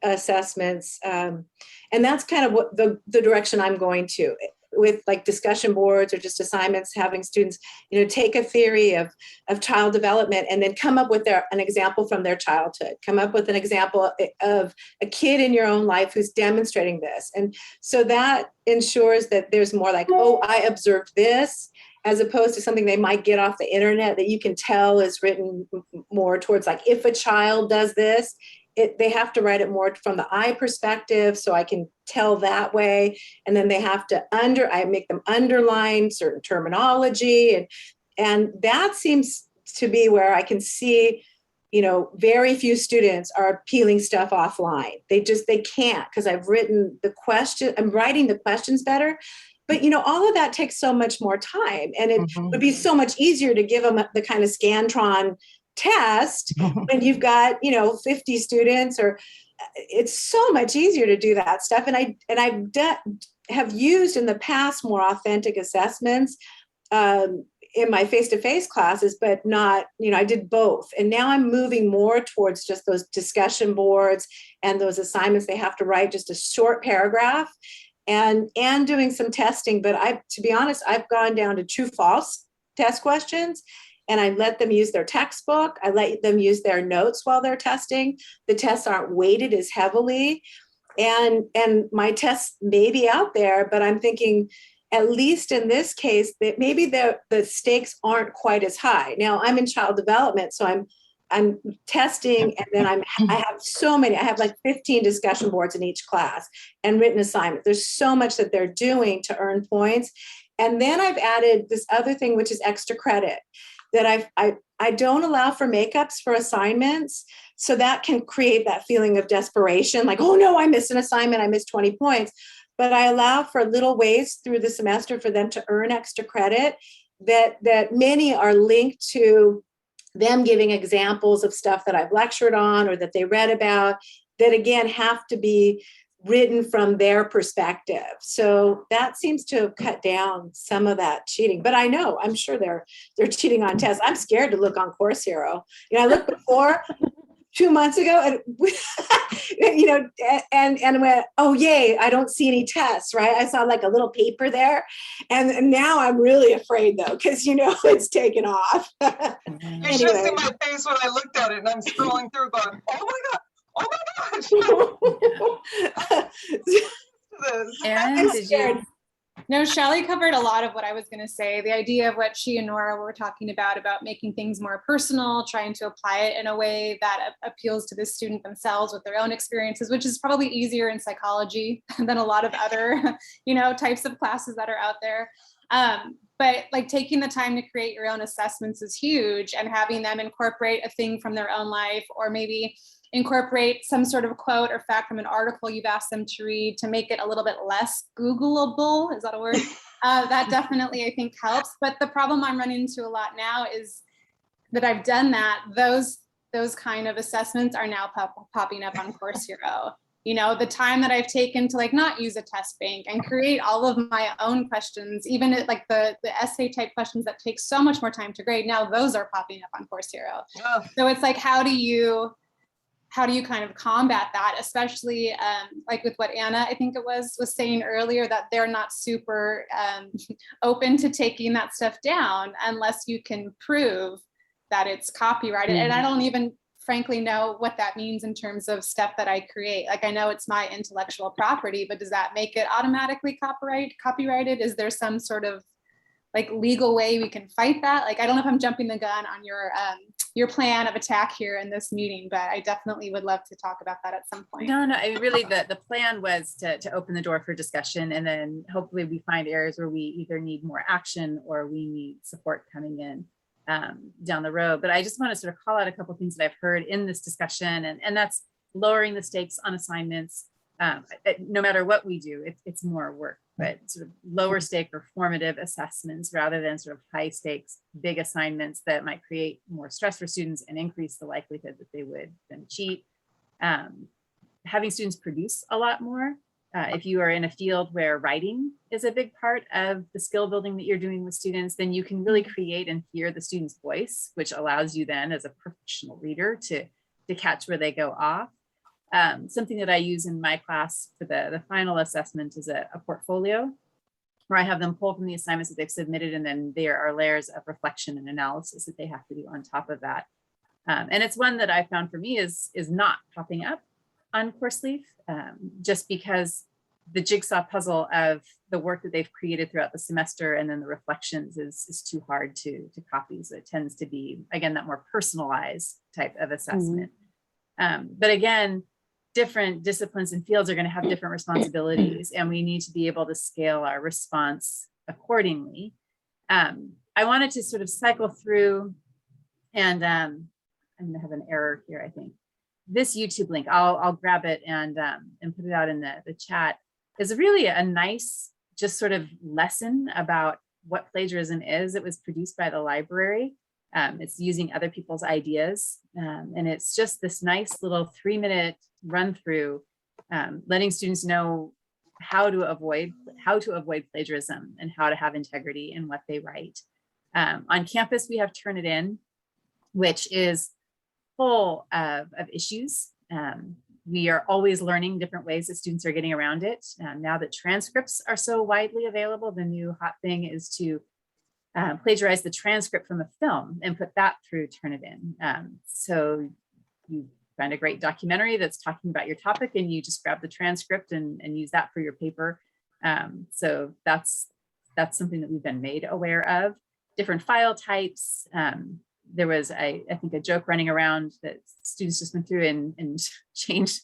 assessments, and that's kind of what the direction I'm going to, with like discussion boards or just assignments, having students, you know, take a theory of child development and then come up with an example from their childhood, come up with an example of a kid in your own life who's demonstrating this. And so that ensures that there's more like, oh, I observed this, as opposed to something they might get off the internet that you can tell is written more towards like, if a child does this, they have to write it more from the I perspective, so I can tell that way. And then they have to I make them underline certain terminology. And that seems to be where I can see, you know, very few students are peeling stuff offline. They can't, because I'm writing the questions better. But, you know, all of that takes so much more time. And it would be so much easier to give them the kind of Scantron test when you've got, 50 students, or it's so much easier to do that stuff. And have used in the past more authentic assessments in my face-to-face classes, but not, I did both. And now I'm moving more towards just those discussion boards and those assignments they have to write just a short paragraph, and doing some testing. But to be honest, I've gone down to true false test questions, and I let them use their textbook. I let them use their notes while they're testing. The tests aren't weighted as heavily. And my tests may be out there, but I'm thinking, at least in this case, that maybe the stakes aren't quite as high. Now I'm in child development, so I'm testing, and then I have so many. I have like 15 discussion boards in each class and written assignments. There's so much that they're doing to earn points. And then I've added this other thing, which is extra credit, that I don't allow for makeups for assignments. So that can create that feeling of desperation, like, oh no, I missed an assignment, I missed 20 points. But I allow for little ways through the semester for them to earn extra credit, that many are linked to them giving examples of stuff that I've lectured on or that they read about, that again have to be written from their perspective. So that seems to have cut down some of that cheating. But I'm sure they're cheating on tests. I'm scared to look on Course Hero. I looked before 2 months ago, and and went, oh yay, I don't see any tests, right? I saw like a little paper there, and now I'm really afraid though, because it's taken off. You should have seen my face when I looked at it, and I'm scrolling through, going, oh my gosh. Erin, did you? No, Shelley covered a lot of what I was going to say. The idea of what she and Nora were talking about making things more personal, trying to apply it in a way that appeals to the student themselves with their own experiences, which is probably easier in psychology than a lot of other, types of classes that are out there. But like taking the time to create your own assessments is huge, and having them incorporate a thing from their own life, or maybe incorporate some sort of quote or fact from an article you've asked them to read to make it a little bit less Googleable. Is that a word? That definitely, I think, helps. But the problem I'm running into a lot now is that I've done that. Those kind of assessments are now popping up on Course Hero. The time that I've taken to not use a test bank and create all of my own questions, even like the essay type questions that take so much more time to grade, now those are popping up on Course Hero. Oh. So it's like, how do you kind of combat that, especially like with what Anna, I think it was saying earlier, that they're not super open to taking that stuff down unless you can prove that it's copyrighted. And I don't even frankly know what that means in terms of stuff that I create. Like, I know it's my intellectual property, but does that make it automatically copyrighted? Is there some sort of legal way we can fight that? I don't know if I'm jumping the gun on your plan of attack here in this meeting, but I definitely would love to talk about that at some point. No, really the plan was to open the door for discussion, and then hopefully we find areas where we either need more action or we need support coming in down the road. But I just want to sort of call out a couple of things that I've heard in this discussion, and that's lowering the stakes on assignments. No matter what we do, it's more work, but sort of lower stake or formative assessments rather than sort of high stakes, big assignments that might create more stress for students and increase the likelihood that they would then cheat. Having students produce a lot more. If you are in a field where writing is a big part of the skill building that you're doing with students, then you can really create and hear the student's voice, which allows you then as a professional reader to catch where they go off. Something that I use in my class for the final assessment is a portfolio, where I have them pull from the assignments that they've submitted, and then there are layers of reflection and analysis that they have to do on top of that. And it's one that I found for me is not popping up on CourseLeaf, just because the jigsaw puzzle of the work that they've created throughout the semester and then the reflections is too hard to copy. So it tends to be, again, that more personalized type of assessment. But again, different disciplines and fields are going to have different responsibilities, and we need to be able to scale our response accordingly. I wanted to sort of cycle through, and I'm going to have an error here, I think. This YouTube link, I'll grab it and put it out in the chat, is really a nice just sort of lesson about what plagiarism is. It was produced by the library. It's using other people's ideas. And it's just this nice little 3-minute run through, letting students know how to avoid plagiarism and how to have integrity in what they write. On campus, we have Turnitin, which is full of issues. We are always learning different ways that students are getting around it. Now that transcripts are so widely available, the new hot thing is to plagiarize the transcript from a film and put that through Turnitin. So you find a great documentary that's talking about your topic and you just grab the transcript and use that for your paper. So that's something that we've been made aware of. Different file types. There was, I think, a joke running around that students just went through and changed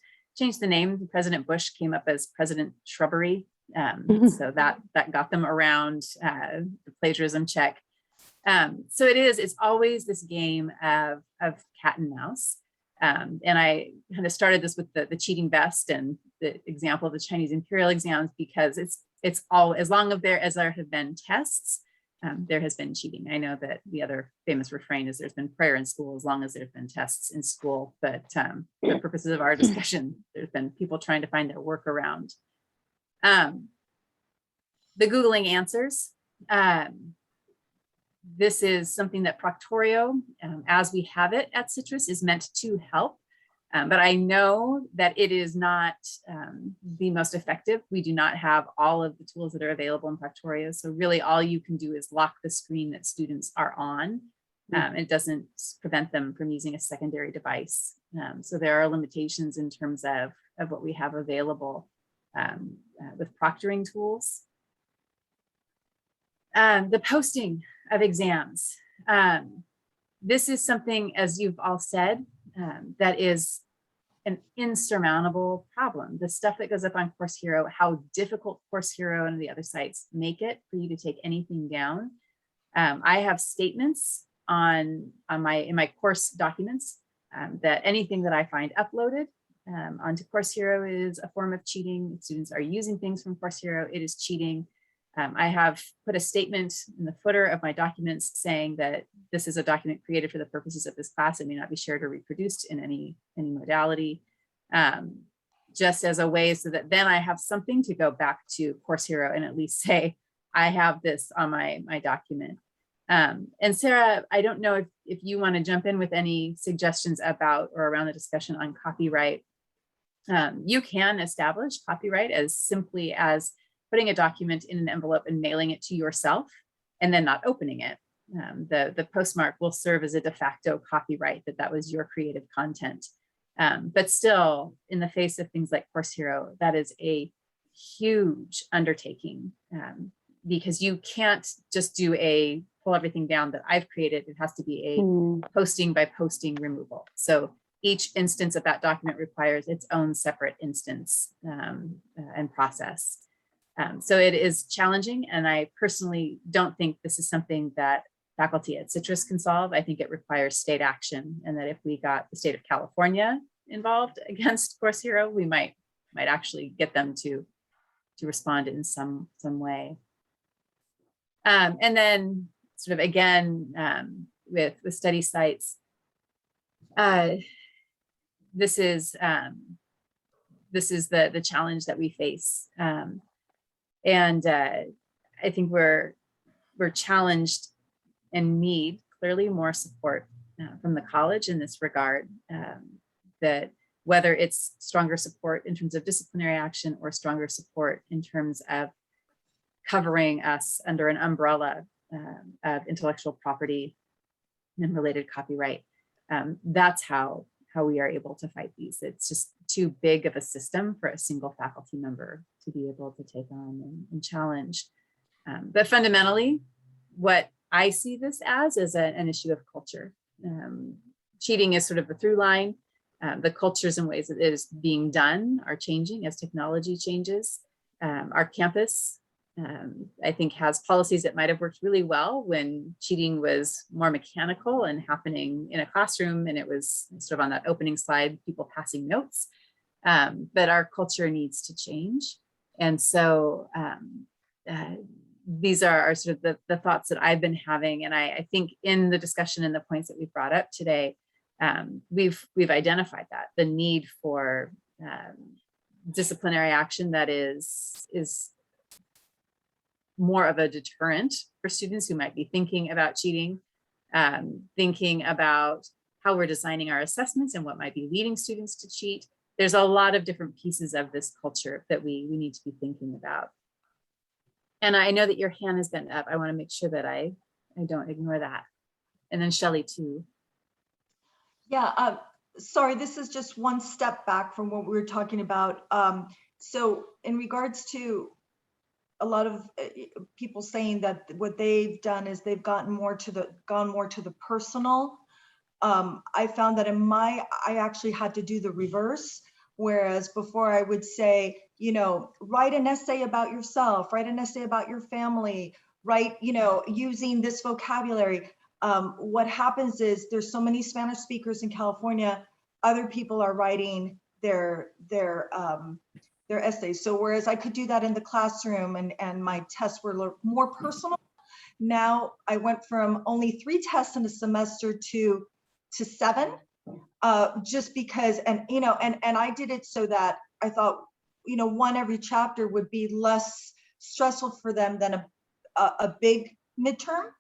the name. President Bush came up as President Shrubbery. So that got them around the plagiarism check. So it's always this game of cat and mouse. And I kind of started this with the cheating vest and the example of the Chinese imperial exams, because it's all, as long as there have been tests, there has been cheating. I know that the other famous refrain is there's been prayer in school as long as there's been tests in school, but for purposes of our discussion, there's been people trying to find their workaround. The Googling answers. This is something that Proctorio, as we have it at Citrus, is meant to help. But I know that it is not the most effective. We do not have all of the tools that are available in Proctorio. So really all you can do is lock the screen that students are on. It doesn't prevent them from using a secondary device. So there are limitations in terms of what we have available with proctoring tools. The posting of exams. This is something, as you've all said, that is an insurmountable problem. The stuff that goes up on Course Hero, how difficult Course Hero and the other sites make it for you to take anything down. I have statements in my course documents that anything that I find uploaded onto Course Hero is a form of cheating. If students are using things from Course Hero, it is cheating. I have put a statement in the footer of my documents saying that this is a document created for the purposes of this class. It may not be shared or reproduced in any modality, just as a way so that then I have something to go back to Course Hero and at least say, I have this on my document. And Sarah, I don't know if you want to jump in with any suggestions about or around the discussion on copyright. You can establish copyright as simply as putting a document in an envelope and mailing it to yourself and then not opening it. The postmark will serve as a de facto copyright that was your creative content. But still, in the face of things like Course Hero, that is a huge undertaking because you can't just do pull everything down that I've created. It has to be a posting by posting removal. So each instance of that document requires its own separate instance and process. So it is challenging, and I personally don't think this is something that faculty at Citrus can solve. I think it requires state action, and that if we got the state of California involved against Course Hero, we might actually get them to respond in some way. And then sort of again, with study sites, this is the challenge that we face. And I think we're challenged and need clearly more support from the college in this regard, that whether it's stronger support in terms of disciplinary action or stronger support in terms of covering us under an umbrella of intellectual property and related copyright. That's how we are able to fight these. It's just too big of a system for a single faculty member to be able to take on and challenge. But fundamentally, what I see this as is an issue of culture. Cheating is sort of a through line. The cultures and ways that it is being done are changing as technology changes. Our campus, I think, has policies that might have worked really well when cheating was more mechanical and happening in a classroom, and it was sort of on that opening slide, people passing notes. But our culture needs to change. And so these are sort of the thoughts that I've been having. And I think in the discussion and the points that we've brought up today, we've identified that the need for disciplinary action that is more of a deterrent for students who might be thinking about cheating, thinking about how we're designing our assessments and what might be leading students to cheat. There's a lot of different pieces of this culture that we need to be thinking about. And I know that your hand has been up. I want to make sure that I don't ignore that. And then Shelley too. Yeah, sorry, this is just one step back from what we were talking about. So in regards to a lot of people saying that what they've done is they've gone more to the personal. I found that I actually had to do the reverse. Whereas before I would say, write an essay about yourself, write an essay about your family, write, using this vocabulary. What happens is there's so many Spanish speakers in California, other people are writing their essays. So whereas I could do that in the classroom and my tests were more personal, now I went from only 3 tests in a semester to 7, just because, and I did it so that I thought, one every chapter would be less stressful for them than a big midterm.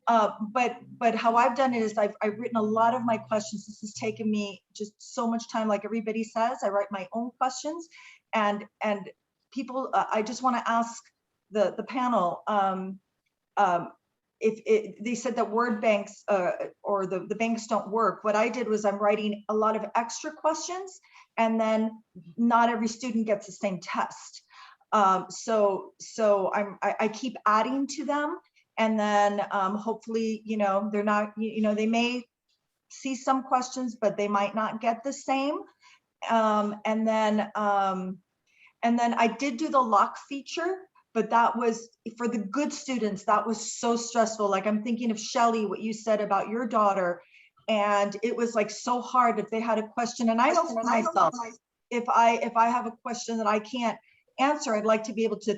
But how I've done it is I've written a lot of my questions. This has taken me just so much time. Like everybody says, I write my own questions, and people. I just want to ask the panel. If they said that word banks or the banks don't work, what I did was I'm writing a lot of extra questions, and then not every student gets the same test. So I keep adding to them. And then hopefully, they're not, they may see some questions, but they might not get the same. And then I did do the lock feature, but that was for the good students. That was so stressful. Like I'm thinking of Shelley, what you said about your daughter. And it was like so hard if they had a question. And I know for myself, if I have a question that I can't answer, I'd like to be able to,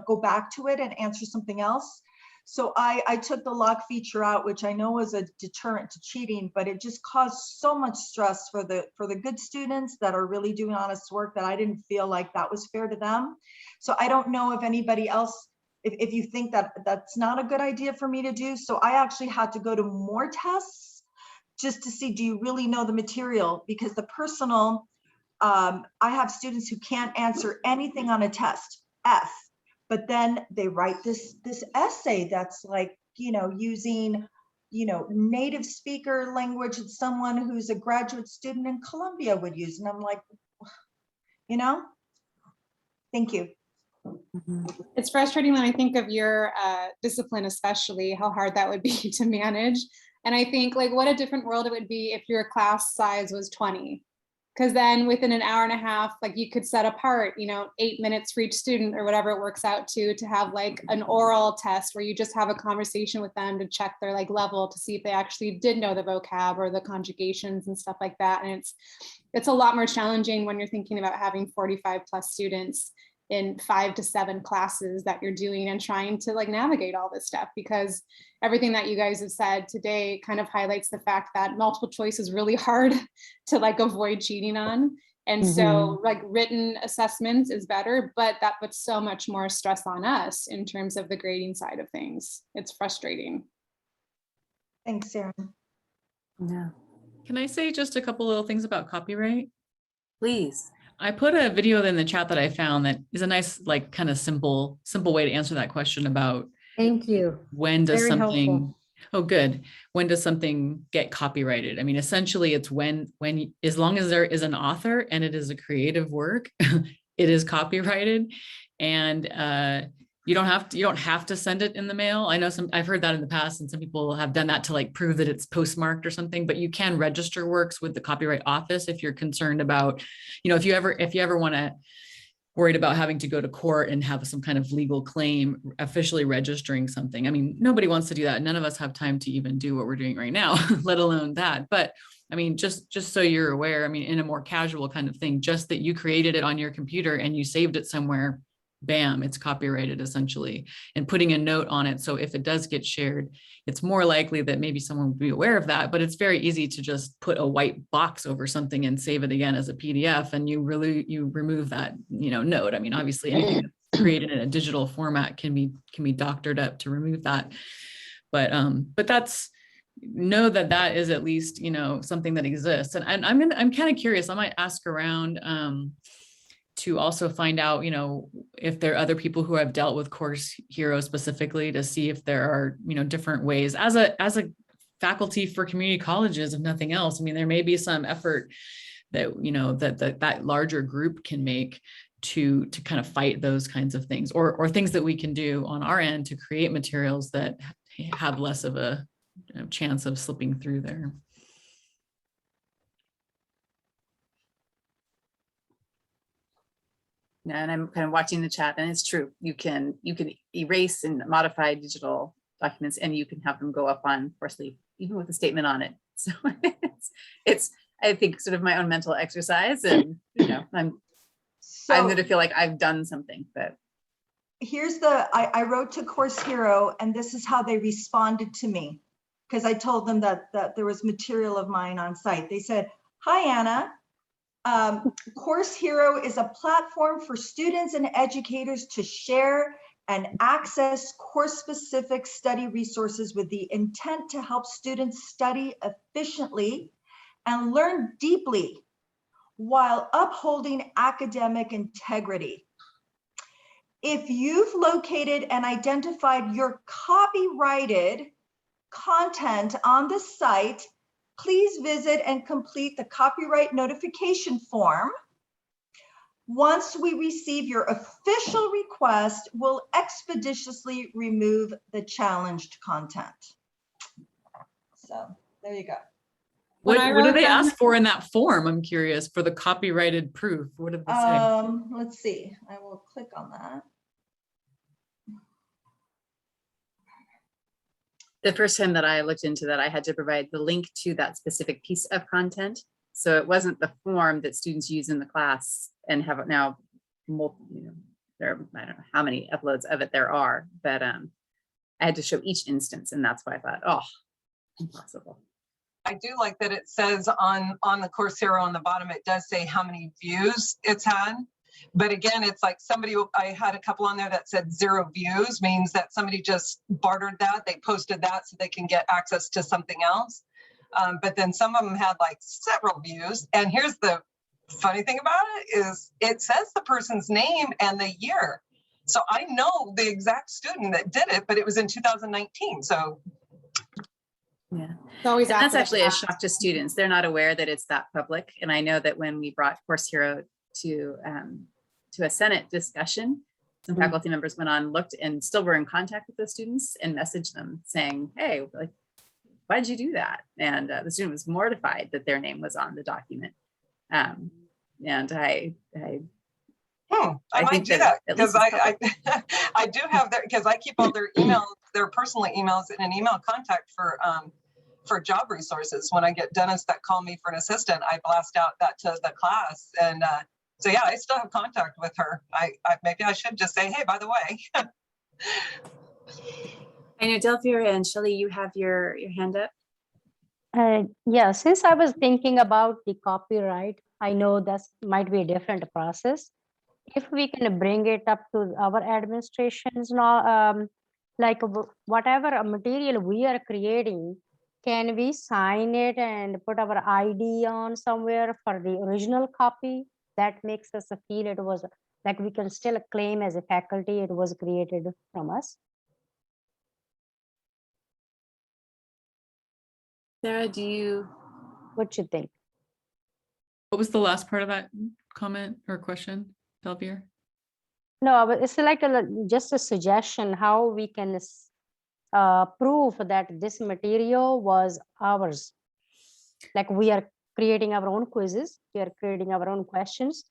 go back to it and answer something else. So I took the lock feature out, which I know was a deterrent to cheating, but it just caused so much stress for the good students that are really doing honest work that I didn't feel like that was fair to them. So I don't know if anybody else, if you think that that's not a good idea for me to do. So I actually had to go to more tests just to see, do you really know the material? Because the personal, I have students who can't answer anything on a test, F. But then they write this essay that's like, using, native speaker language that someone who's a graduate student in Columbia would use. And I'm like, thank you. It's frustrating when I think of your discipline, especially how hard that would be to manage. And I think like what a different world it would be if your class size was 20. Because then within an hour and a half, like you could set apart, 8 minutes for each student or whatever it works out to have like an oral test where you just have a conversation with them to check their like level to see if they actually did know the vocab or the conjugations and stuff like that. And it's a lot more challenging when you're thinking about having 45 plus students in 5 to 7 classes that you're doing and trying to like navigate all this stuff, because everything that you guys have said today kind of highlights the fact that multiple choice is really hard to like avoid cheating on. And so like written assessments is better, but that puts so much more stress on us in terms of the grading side of things. It's frustrating. Thanks, Sarah. Yeah, Can I say just a couple little things about copyright? please. I put a video in the chat that I found that is a nice, like kind of simple way to answer that question about Thank you. when does Very something, helpful. oh good, when does something get copyrighted? I mean, essentially it's when as long as there is an author and it is a creative work, it is copyrighted. And you don't have to send it in the mail. I know I've heard that in the past, and some people have done that to like prove that it's postmarked or something, but you can register works with the Copyright Office if you're concerned about, if you ever want to worried about having to go to court and have some kind of legal claim, officially registering something. I mean, nobody wants to do that. None of us have time to even do what we're doing right now, let alone that. But I mean, just so you're aware, I mean, in a more casual kind of thing, just that you created it on your computer and you saved it somewhere, bam, it's copyrighted essentially, and putting a note on it. So if it does get shared, it's more likely that maybe someone would be aware of that, but it's very easy to just put a white box over something and save it again as a PDF, and you remove that, note. I mean, obviously anything that's created in a digital format can be doctored up to remove that. But that's, know that is at least, something that exists. And I'm kind of curious, I might ask around, to also find out, if there are other people who have dealt with Course Hero specifically, to see if there are, different ways as a faculty for community colleges, if nothing else. I mean, there may be some effort that, that larger group can make to kind of fight those kinds of things, or things that we can do on our end to create materials that have less of a chance of slipping through there. And I'm kind of watching the chat, and it's true. You can erase and modify digital documents, and you can have them go up on Courseleaf, even with a statement on it. So it's I think sort of my own mental exercise, and I'm going to feel like I've done something. But here's I wrote to Course Hero, and this is how they responded to me, because I told them that there was material of mine on site. They said, "Hi, Anna. Course Hero is a platform for students and educators to share and access course-specific study resources with the intent to help students study efficiently and learn deeply while upholding academic integrity. If you've located and identified your copyrighted content on the site, please visit and complete the copyright notification form. Once we receive your official request, we'll expeditiously remove the challenged content." So there you go. What do they ask for in that form? I'm curious, for the copyrighted proof. What did they say? Let's see. I will click on that. the first time that I looked into that, I had to provide the link to that specific piece of content. So it wasn't the form that students use in the class and have now, there are, I don't know how many uploads of it there are, but I had to show each instance, and that's why I thought, oh, impossible. I do like that it says on the Course Hero on the bottom, it does say how many views it's had. But again, it's like I had a couple on there that said 0 views, means that somebody just bartered that. They posted that so they can get access to something else. But then some of them had like several views. And here's the funny thing about it is it says the person's name and the year. So I know the exact student that did it, but it was in 2019. So yeah, it's always that's actually a shock to students. They're not aware that it's that public. And I know that when we brought Course Hero to a Senate discussion, some faculty members went on, looked, and still were in contact with those students and messaged them saying, hey, like, why'd you do that? And the student was mortified that their name was on the document. And I might do that because I do have their, because I keep all their emails, their personal emails in an email contact for job resources. When I get dentists that call me for an assistant, I blast out that to the class. And so yeah, I still have contact with her. I maybe I should just say, hey, by the way. I know Delphia and Shelley, you have your hand up. Yeah, since I was thinking about the copyright, I know that might be a different process. If we can bring it up to our administrations now, like whatever material we are creating, can we sign it and put our ID on somewhere for the original copy? That makes us feel it was like we can still claim as a faculty it was created from us. Sarah, what you think? What was the last part of that comment or question, Delphia? No, but it's like just a suggestion how we can prove that this material was ours. Like we are creating our own quizzes, we are creating our own questions.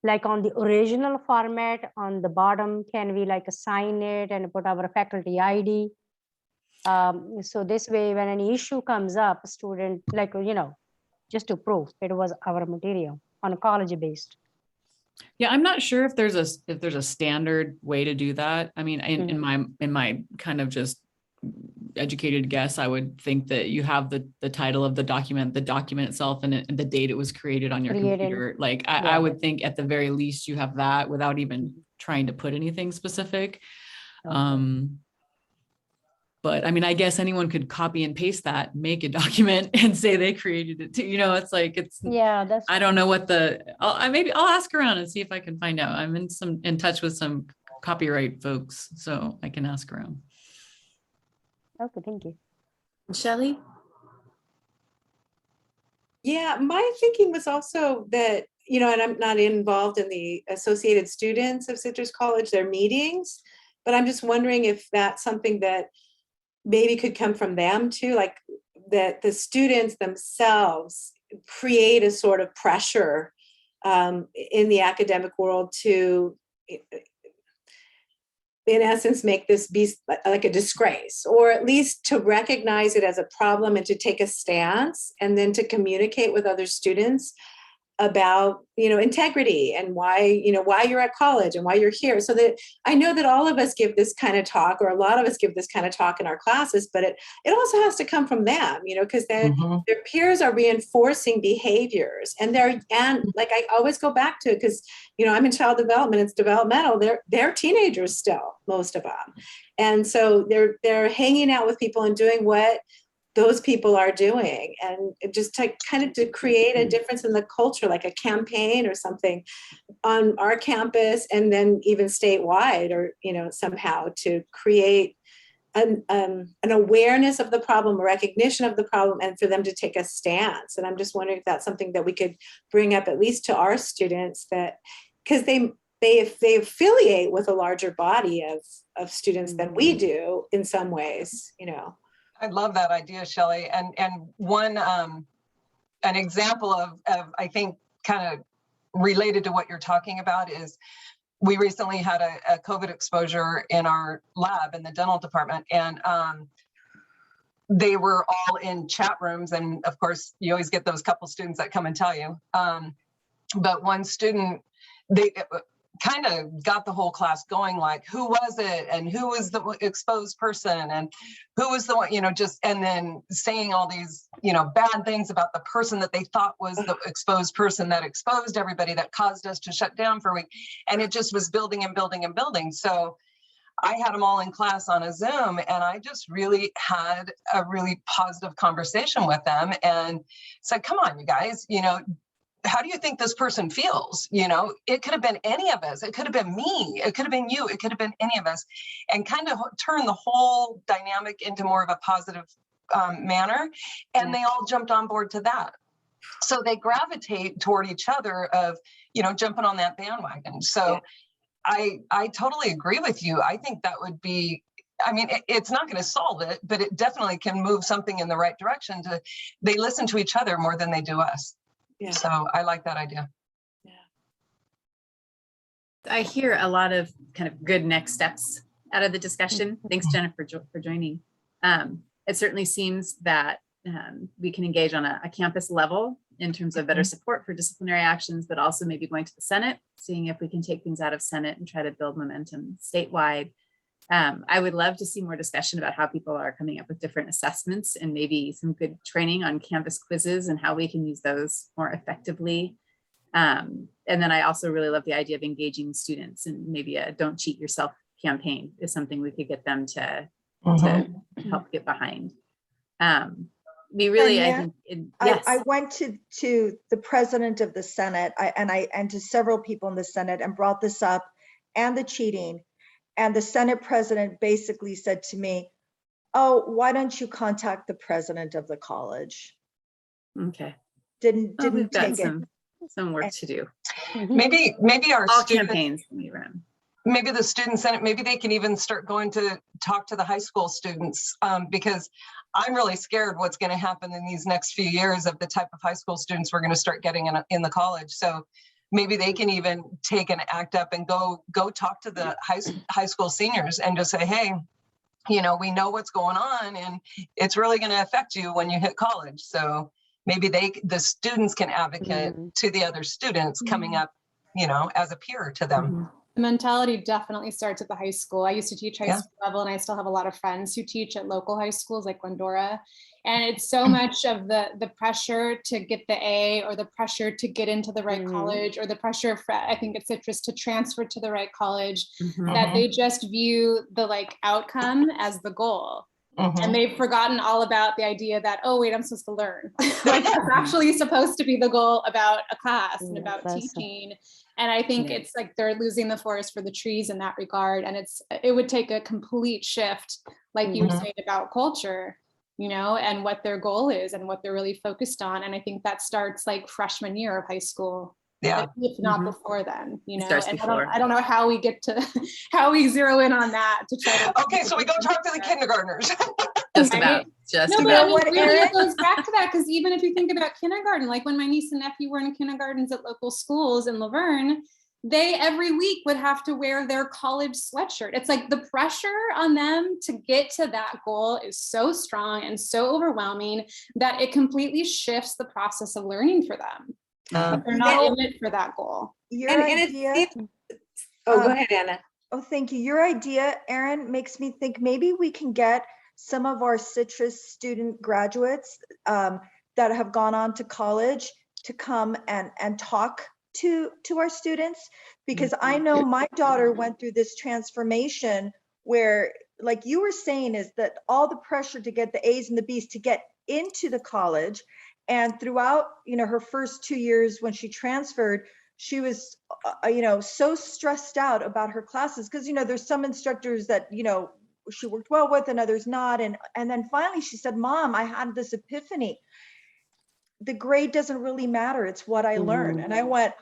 Like on the original format on the bottom, can we like assign it and put our faculty ID? So this way, when any issue comes up, a student, like, just to prove it was our material on a college based. Yeah, I'm not sure if there's a standard way to do that. I mean, in my kind of just educated guess, I would think that you have the title of the document itself, and the date it was created on your computer. Like I would think at the very least you have that without even trying to put anything specific. But I mean, I guess anyone could copy and paste that, make a document and say they created it too. You know, it's like, that's, I don't know what I'll ask around and see if I can find out. I'm in touch with some copyright folks, so I can ask around. okay, thank you. Shelley? Yeah, my thinking was also that, you know, and I'm not involved in the Associated Students of Citrus College, their meetings, but I'm just wondering if that's something that maybe could come from them too, like that the students themselves create a sort of pressure in the academic world to, in essence, make this be like a disgrace, or at least to recognize it as a problem and to take a stance, and then to communicate with other students about, you know, integrity and why you're at college and why you're here. So that I know that all of us give this kind of talk, or a lot of us give this kind of talk in our classes, but it also has to come from them, you know, because their peers are reinforcing behaviors, and like I always go back to it, because, you know, I'm in child development, it's developmental, they're teenagers still, most of them. And so they're hanging out with people and doing what those people are doing, and just to kind of to create a difference in the culture, like a campaign or something on our campus, and then even statewide, or, you know, somehow to create an awareness of the problem, a recognition of the problem, and for them to take a stance. And I'm just wondering if that's something that we could bring up, at least to our students, that because they affiliate with a larger body of students than we do in some ways, you know. I love that idea, Shelley. And one an example of I think kind of related to what you're talking about is we recently had a COVID exposure in our lab in the dental department, and they were all in chat rooms. And of course, you always get those couple students that come and tell you. But one student, they kind of got the whole class going, like, who was it, and who was the exposed person, and who was the one, you know, just, and then saying all these, you know, bad things about the person that they thought was the exposed person that exposed everybody, that caused us to shut down for a week. And it just was building and building and building. So I had them all in class on a Zoom, and I just really had a really positive conversation with them and said, come on, you guys, you know, how do you think this person feels? You know, it could have been any of us. It could have been me. It could have been you. It could have been any of us, and kind of turn the whole dynamic into more of a positive manner. And they all jumped on board to that. So they gravitate toward each other of, you know, jumping on that bandwagon. So I totally agree with you. I think that would be, I mean, it's not going to solve it, but it definitely can move something in the right direction. They listen to each other more than they do us. Yeah. So I like that idea. Yeah. I hear a lot of kind of good next steps out of the discussion. Thanks, Jennifer, for joining. It certainly seems that we can engage on a campus level in terms of better support for disciplinary actions, but also maybe going to the Senate, seeing if we can take things out of Senate and try to build momentum statewide. I would love to see more discussion about how people are coming up with different assessments, and maybe some good training on Canvas quizzes and how we can use those more effectively. And then I also really love the idea of engaging students, and maybe a don't cheat yourself campaign is something we could get them to help get behind. We really, I think, yes. I went to the president of the Senate and to several people in the Senate and brought this up, and the cheating. And the Senate president basically said to me, oh, why don't you contact the president of the college? Okay. Didn't take some work to do. Maybe our all campaigns can be run. Maybe the student senate, maybe they can even start going to talk to the high school students, because I'm really scared what's going to happen in these next few years of the type of high school students we're going to start getting in the college. So maybe they can even take an act up and go talk to the high school seniors and just say, hey, you know, we know what's going on, and it's really going to affect you when you hit college. So maybe the students can advocate to the other students coming up you know, as a peer to them. The mentality definitely starts at the high school. I used to teach high Yeah. school level, and I still have a lot of friends who teach at local high schools like Glendora. And it's so much of the pressure to get the A, or the pressure to get into the right college, or the pressure for, I think it's Citrus, to transfer to the right college, that they just view the like outcome as the goal. And they've forgotten all about the idea that, oh, wait, I'm supposed to learn. Like that's actually supposed to be the goal about a class and about teaching. And I think it's like they're losing the forest for the trees in that regard. And it would take a complete shift, like you were saying about culture, you know, and what their goal is and what they're really focused on. And I think that starts like freshman year of high school. Yeah. If not before then, you know, starts and before. I don't know how we get to, how we zero in on that to try to. Okay, so we go talk to the kindergartners. Just about. Just No, but about. I mean, really, it goes back to that, because even if you think about kindergarten, like when my niece and nephew were in kindergartens at local schools in Laverne, they every week would have to wear their college sweatshirt. It's like the pressure on them to get to that goal is so strong and so overwhelming that it completely shifts the process of learning for them. But they're not in it for that goal. Your And idea. oh, go ahead, Anna. Oh, thank you. Your idea, Erin, makes me think maybe we can get some of our Citrus student graduates that have gone on to college to come and talk to our students, because I know my daughter went through this transformation where, like you were saying, is that all the pressure to get the A's and the B's to get into the college. And throughout, you know, her first 2 years when she transferred, she was, you know, so stressed out about her classes, because, you know, there's some instructors that, you know, she worked well with and others not. And then finally she said, Mom, I had this epiphany. The grade doesn't really matter. It's what I learned. And I went,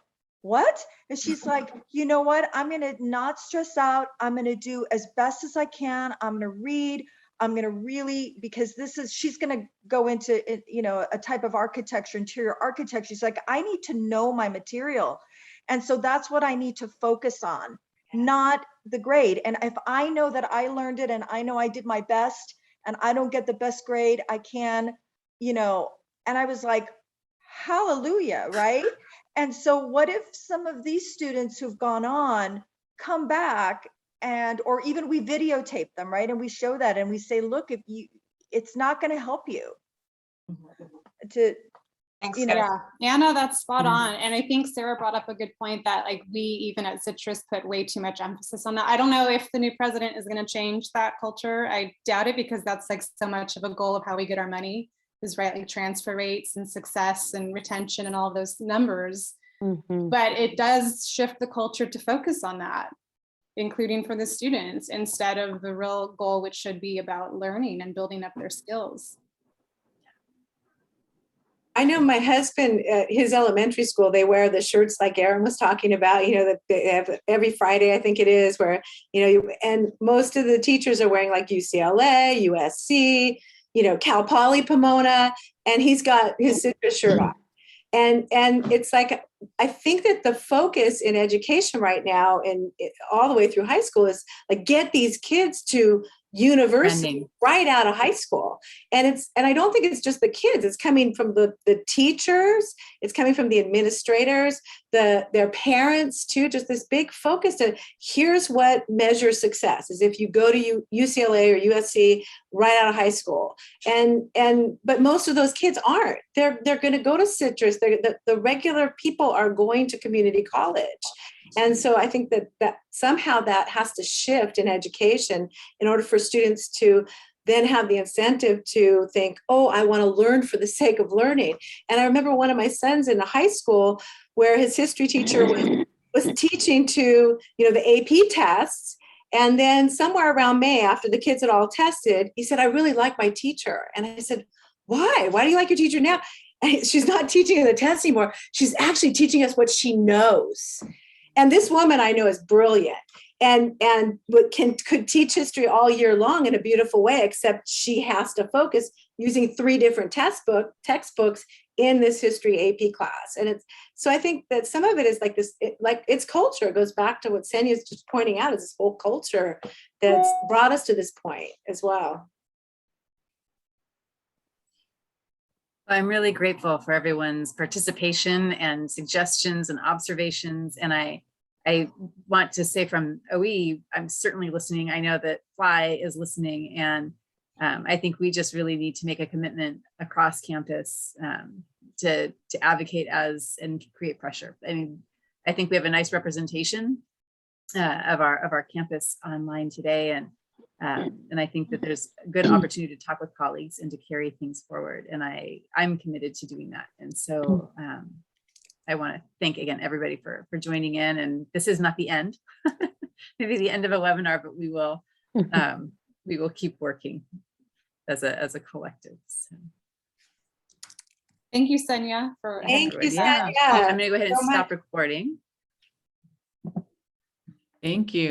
what? And she's like, you know what? I'm going to not stress out. I'm going to do as best as I can. I'm going to read. I'm going to really, because she's going to go into, you know, a type of architecture, interior architecture. She's like, I need to know my material. And so that's what I need to focus on, not the grade. And if I know that I learned it and I know I did my best and I don't get the best grade, I can, you know, and I was like, hallelujah, right? And so what if some of these students who've gone on come back or even we videotape them, right? And we show that and we say, look, it's not going to help you to, Thanks, you know. guys. Yeah, Anna, that's spot on. And I think Sarah brought up a good point that like we even at Citrus put way too much emphasis on that. I don't know if the new president is going to change that culture. I doubt it, because that's like so much of a goal of how we get our money is right, like transfer rates and success and retention and all of those numbers. But it does shift the culture to focus on that, including for the students, instead of the real goal, which should be about learning and building up their skills. I know my husband, his elementary school, they wear the shirts like Erin was talking about, you know, that they have every Friday, I think it is, where, you know, and most of the teachers are wearing like UCLA, USC, you know, Cal Poly Pomona, and he's got his Citrus shirt on. And it's like, I think that the focus in education right now and all the way through high school is like, get these kids to university right out of high school. And I don't think it's just the kids, it's coming from the teachers, it's coming from the administrators, their parents too, just this big focus to here's what measures success is if you go to UCLA or USC right out of high school. But most of those kids aren't. They're going to go to Citrus. The regular people are going to community college. And so I think that somehow that has to shift in education in order for students to then have the incentive to think, oh, I want to learn for the sake of learning. And I remember one of my sons in a high school where his history teacher was teaching to, you know, the AP tests. And then somewhere around May, after the kids had all tested, he said, I really like my teacher. And I said, why? Why do you like your teacher now? And she's not teaching the test anymore. She's actually teaching us what she knows. And this woman I know is brilliant and could teach history all year long in a beautiful way, except she has to focus using 3 different textbooks in this history AP class. And so I think that some of it is like this, like it's culture. It goes back to what Senya is just pointing out, is this whole culture that's brought us to this point as well. I'm really grateful for everyone's participation and suggestions and observations. And I want to say from OE, I'm certainly listening. I know that Fly is listening. And I think we just really need to make a commitment across campus to advocate as and create pressure. I mean, I think we have a nice representation of our campus online today. And I think that there's a good opportunity to talk with colleagues and to carry things forward. And I'm committed to doing that. And so I want to thank again everybody for joining in. And this is not the end, maybe the end of a webinar, but we will keep working as a collective. So. Thank you, Sonia. Thank you, Yeah. Sonia. I'm going to go ahead and so much. stop recording. Thank you.